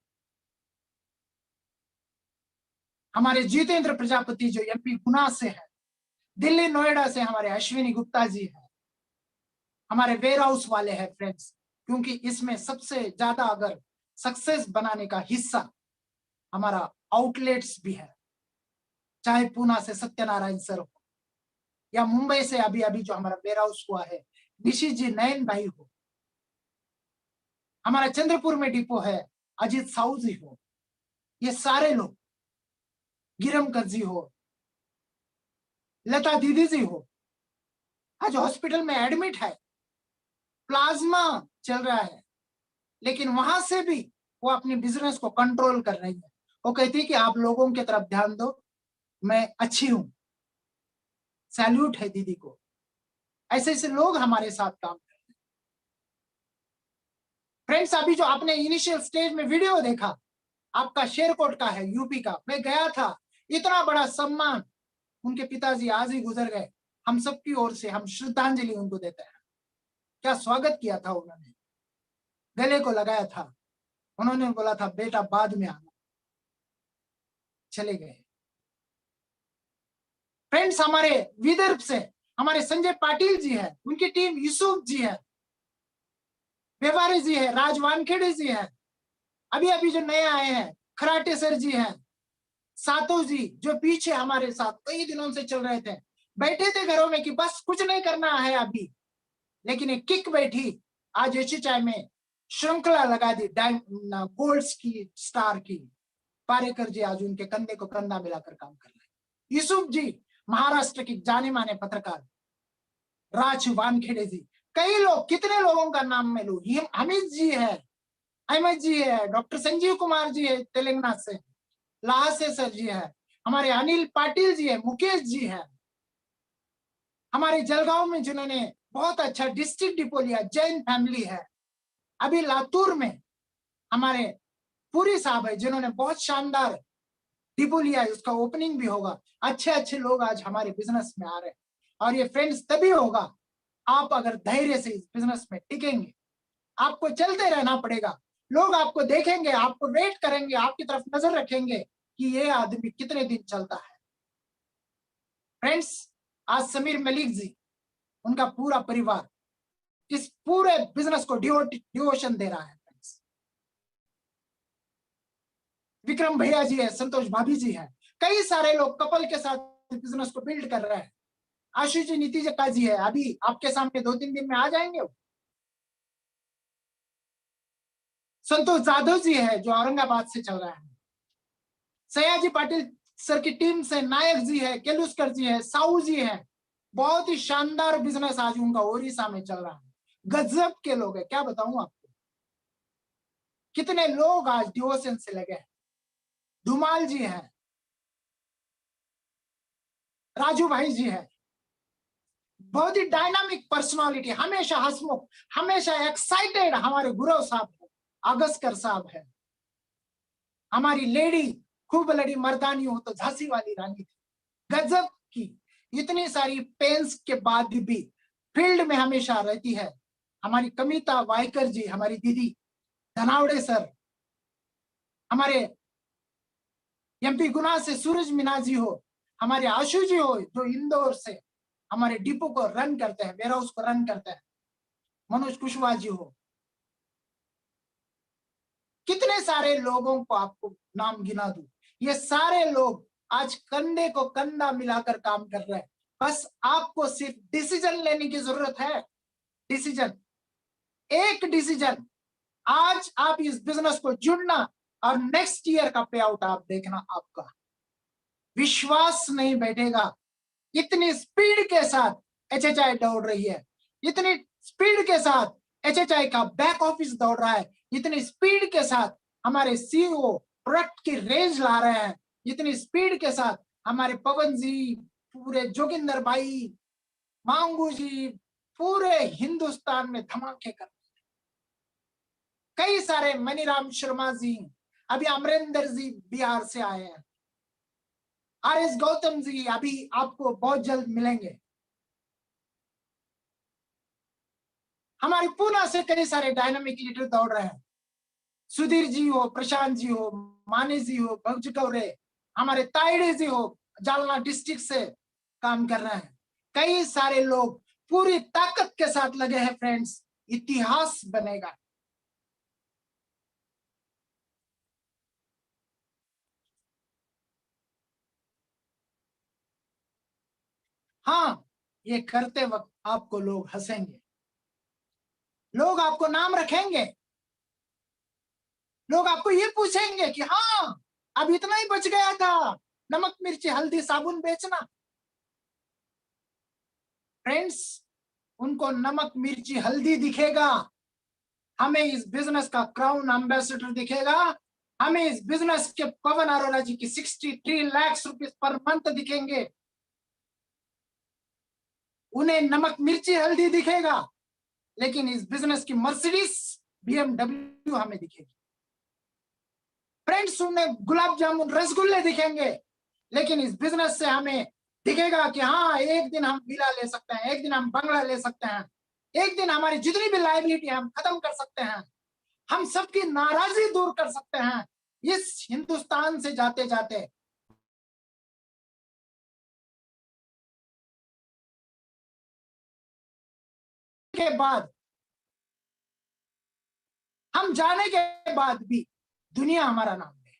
हमारे जितेंद्र प्रजापति जो MP गुना से है, दिल्ली नोएडा से हमारे अश्विनी गुप्ता जी है, हमारे वेयर हाउस वाले हैं फ्रेंड्स। क्योंकि इसमें सबसे ज्यादा अगर सक्सेस बनाने का हिस्सा हमारा आउटलेट्स भी है, चाहे पूना से सत्यनारायण सर हो या मुंबई से अभी अभी जो हमारा वेयर हाउस हुआ है निशी जी नयन भाई हो, हमारा चंद्रपुर में डिपो है अजीत साहू जी हो, ये सारे लोग, गिरमकर जी हो, लता दीदी जी हो, आज हॉस्पिटल में एडमिट है, प्लाज्मा चल रहा है, लेकिन वहां से भी वो अपनी बिजनेस को कंट्रोल कर रही है। वो कहती है कि आप लोगों की तरफ ध्यान दो, मैं अच्छी हूं। सैल्यूट है दीदी को। ऐसे ऐसे लोग हमारे साथ काम कर रहे हैं। फ्रेंड्स अभी जो आपने इनिशियल स्टेज में वीडियो देखा, आपका शेरकोट का है, यूपी का। मैं गया था, इतना बड़ा सम्मान, उनके पिताजी आज ही गुजर गए। हम सबकी ओर से हम श्रद्धांजलि उनको देते हैं। क्या स्वागत किया था उन्होंने, गले को लगाया था, उन्होंने बोला था बेटा बाद में आना, चले गए। फ्रेंड्स हमारे विदर्भ से हमारे संजय पाटिल जी है, उनकी टीम यूसुफ जी है, व्यवहारी जी है, राज वानखेड़े जी है, अभी अभी जो नए आए हैं खराटे सर जी हैं, सातो जी जो पीछे हमारे साथ कई दिनों से चल रहे थे, बैठे थे घरों में कि बस कुछ नहीं करना है अभी, लेकिन एक किक बैठी, आज एचएचआई में श्रृंखला लगा दी गोल्ड्स की, स्टार की। पारेकर जी आज उनके कंधे को कंधा मिलाकर काम कर रहे हैं। यूसुफ जी महाराष्ट्र के जाने माने पत्रकार, राज वानखेड़े जी, कई लोग, कितने लोगों का नाम मैं लूं, हमीद जी है, अहमद जी है, डॉक्टर संजीव कुमार जी है तेलंगाना से, लाहसे सर जी है, हमारे अनिल पाटिल जी है, मुकेश जी है, हमारे जलगांव में जिन्होंने बहुत अच्छा डिस्ट्रिक्ट डिपो लिया, जैन फैमिली है। अभी लातूर में हमारे पुरी साहब है जिन्होंने बहुत शानदार डिपो लिया है, उसका ओपनिंग भी होगा। अच्छे अच्छे लोग आज हमारे बिजनेस में आ रहे हैं, और ये फ्रेंड्स तभी होगा आप अगर धैर्य से इस बिजनेस में टिकेंगे। आपको चलते रहना पड़ेगा, लोग आपको देखेंगे, आपको वेट करेंगे, आपकी तरफ नजर रखेंगे कि ये आदमी कितने दिन चलता है। फ्रेंड्स, आज समीर मलिक जी, उनका पूरा परिवार इस पूरे बिजनेस को डिवोशन दे रहा है। फ्रेंड्स, विक्रम भैया जी है, संतोष भाभी जी है, कई सारे लोग कपल के साथ बिजनेस को बिल्ड कर रहे हैं। आशीष जी, नीति जक्का जी है, अभी आपके सामने 2-3 दिन में आ जाएंगे। संतोष जाधव जी है जो औरंगाबाद से चल रहा है। सयाजी पाटिल सर की टीम से नायक जी है, केलुस्कर जी है, साहू जी है, बहुत ही शानदार बिजनेस आज उनका ओडिशा में चल रहा है। गजब के लोग है, क्या बताऊं आपको, कितने लोग आज डिवोशन से लगे हैं। धुमाल जी है, राजू भाई जी है, बहुत ही डायनामिक पर्सनालिटी, हमेशा हंसमुख, हमेशा एक्साइटेड हमारे गुरु साहब है, अगस्कर साहब है। हमारी लेडी खूब लड़ी मर्दानी हो तो झांसी वाली रानी थी, गजब की। इतनी सारी पेंस के बाद भी फील्ड में हमेशा रहती है हमारी कमिता वायकर जी, हमारी दीदी धनावड़े सर, हमारे एमपी गुना से सूरज मीना जी हो, हमारे आशु जी हो जो इंदौर से हमारे डिपो को रन करते हैं, वेयर हाउस को रन करते हैं, मनोज कुशवाहा जी हो, कितने सारे लोगों को आपको नाम गिना दूं। ये सारे लोग आज कंधे को कंधा मिलाकर काम कर रहे हैं। बस आपको सिर्फ डिसीजन लेने की जरूरत है। डिसीजन, एक डिसीजन। आज आप इस बिजनेस को जुड़ना और नेक्स्ट ईयर का पे आउट आप देखना, आपका विश्वास नहीं बैठेगा। इतनी स्पीड के साथ एचएचआई दौड़ रही है, इतनी स्पीड के साथ एचएचआई का बैक ऑफिस दौड़ रहा है, इतनी स्पीड के साथ हमारे सीईओ प्रोडक्ट की रेंज ला रहे हैं, इतनी स्पीड के साथ हमारे पवन जी, पूरे जोगिंदर भाई, मांगू जी, पूरे हिंदुस्तान में धमाके कर, कई सारे मनीराम शर्मा जी, अभी अमरिंदर जी बिहार से आए हैं, आर.एस. गौतम जी अभी आपको बहुत जल्द मिलेंगे। हमारे पूना से कई सारे डायनामिक लीडर दौड़ रहे हैं, सुधीर जी हो, प्रशांत जी हो, माने जी हो, भगज कौरे, हमारे ताइडे जी हो, जालना डिस्ट्रिक्ट से काम कर रहे हैं। कई सारे लोग पूरी ताकत के साथ लगे हैं। फ्रेंड्स, इतिहास बनेगा। हाँ, ये करते वक्त आपको लोग हंसेंगे, लोग आपको नाम रखेंगे, लोग आपको ये पूछेंगे कि हाँ अब इतना ही बच गया था, नमक मिर्ची हल्दी साबुन बेचना। फ्रेंड्स, उनको नमक मिर्ची हल्दी दिखेगा, हमें इस बिजनेस का क्राउन एम्बेसडर दिखेगा, हमें इस बिजनेस के पवन अरोड़ा जी की 63 लाख रुपीस पर मंथ दिखेंगे, उन्हें नमक मिर्ची हल्दी दिखेगा, लेकिन इस बिजनेस की मर्सिडीज BMW हमें दिखेगी। फ्रेंड्स, उन्हें गुलाब जामुन रसगुल्ले दिखेंगे, लेकिन इस बिजनेस से हमें दिखेगा कि हाँ एक दिन हम विला ले सकते हैं, एक दिन हम बंगला ले सकते हैं, एक दिन हमारी जितनी भी लाइबिलिटी हम खत्म कर सकते हैं, हम सबकी नाराजगी दूर कर सकते हैं इस हिंदुस्तान से जाते जाते। के बाद हम जाने के बाद भी दुनिया हमारा नाम ले।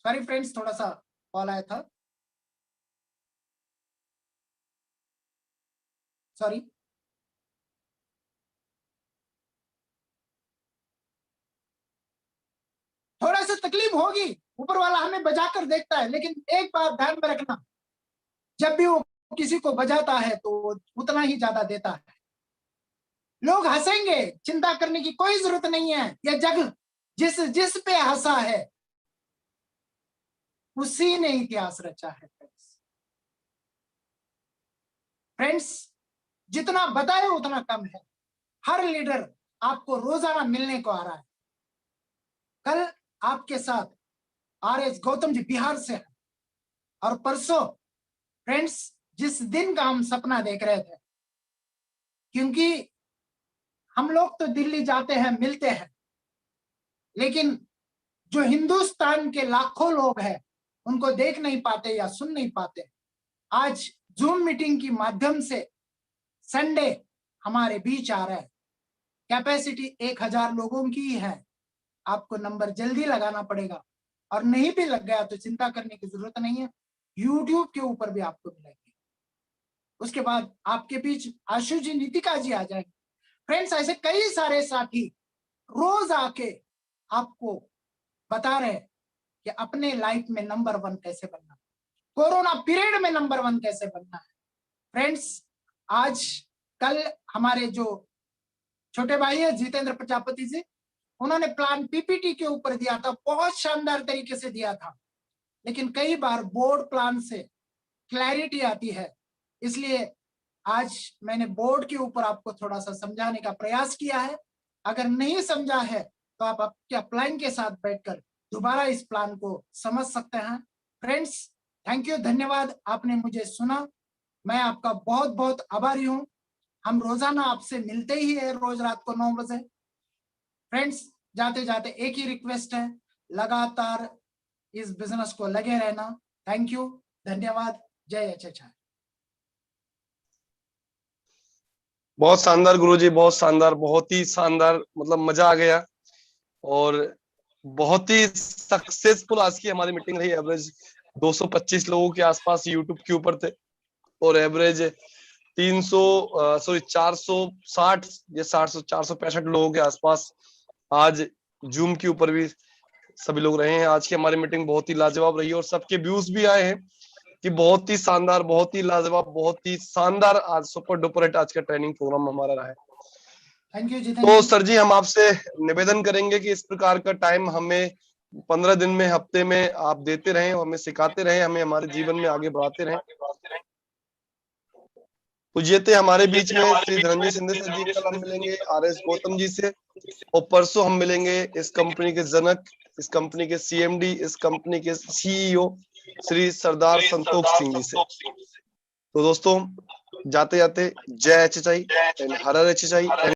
सॉरी फ्रेंड्स, थोड़ा सा कॉल आया था। सॉरी, थोड़ा सा तकलीफ होगी, ऊपर वाला हमें बजाकर देखता है, लेकिन एक बात ध्यान में रखना, जब भी वो किसी को बजाता है तो उतना ही ज्यादा देता है। लोग हंसेंगे, चिंता करने की कोई जरूरत नहीं है। यह जग जिस जिस पे हंसा है उसी ने इतिहास रचा है। फ्रेंड्स, जितना बताए उतना कम है। हर लीडर आपको रोजाना मिलने को आ रहा है। कल आपके साथ RS गौतम जी बिहार से है, और परसों फ्रेंड्स जिस दिन का हम सपना देख रहे थे, क्योंकि हम लोग तो दिल्ली जाते हैं, मिलते हैं, लेकिन जो हिंदुस्तान के लाखों लोग हैं उनको देख नहीं पाते या सुन नहीं पाते। आज जूम मीटिंग के माध्यम से संडे हमारे बीच आ रहा है। कैपेसिटी 1000 लोगों की है। आपको नंबर जल्दी लगाना पड़ेगा, और नहीं भी लग गया तो चिंता करने की जरूरत नहीं है, यूट्यूब के ऊपर भी आपको मिलेंगे। उसके बाद आपके बीच आशु जी, नीतिका जी आ जाएंगे। फ्रेंड्स, ऐसे कई सारे साथी रोज आके आपको बता रहे हैं कि अपने लाइफ में नंबर 1 कैसे बनना, कोरोना पीरियड में नंबर 1 कैसे बनना है। फ्रेंड्स, आज कल हमारे जो छोटे भाई है जितेंद्र प्रजापति जी, उन्होंने प्लान PPT के ऊपर दिया था, बहुत शानदार तरीके से दिया था, लेकिन कई बार बोर्ड प्लान से क्लैरिटी आती है, इसलिए आज मैंने बोर्ड के ऊपर आपको थोड़ा सा समझाने का प्रयास किया है। अगर नहीं समझा है तो आप आपके अपलाइन के साथ बैठकर दोबारा इस प्लान को समझ सकते हैं। फ्रेंड्स, थैंक यू, धन्यवाद, आपने मुझे सुना। मैं आपका बहुत बहुत आभारी हूं। हम रोजाना आपसे मिलते ही है, रोज रात को 9 बजे। फ्रेंड्स, जाते जाते एक ही रिक्वेस्ट है, लगातार इस बिजनेस को लगे रहना। थैंक यू, धन्यवाद, जय HHI। बहुत शानदार गुरुजी, बहुत शानदार, बहुत ही शानदार, मतलब मजा आ गया। और बहुत ही सक्सेसफुल आज की हमारी मीटिंग रही। एवरेज 225 लोगों के आसपास यूट्यूब के ऊपर थे, और एवरेज 460 या 465 लोगों के आसपास आज जूम के ऊपर भी सभी लोग रहे हैं। आज की हमारी मीटिंग बहुत ही लाजवाब रही, और सबके व्यूज भी आए हैं कि बहुत ही शानदार, बहुत ही लाजवाब, बहुत ही शानदार आज सुपर डुपर हिट आज का ट्रेनिंग प्रोग्राम हमारा रहा है। थैंक यू जी। तो सर जी, हम आपसे निवेदन करेंगे कि इस प्रकार का टाइम हमें 15 दिन में, हफ्ते में आप देते रहें, हमें सिखाते रहें, हमें हमारे जीवन में आगे बढ़ाते रहें। पूज्यते हमारे बीच में श्री धनंजय सिंधे सर जी, कल हम मिलेंगे RS गौतम जी से, और परसों हम मिलेंगे इस कंपनी के जनक, इस कंपनी के CMD, इस कंपनी के CEO श्री सरदार संतोष सिंह जी से। तो दोस्तों, जाते जाते जय HHI, हर HHI।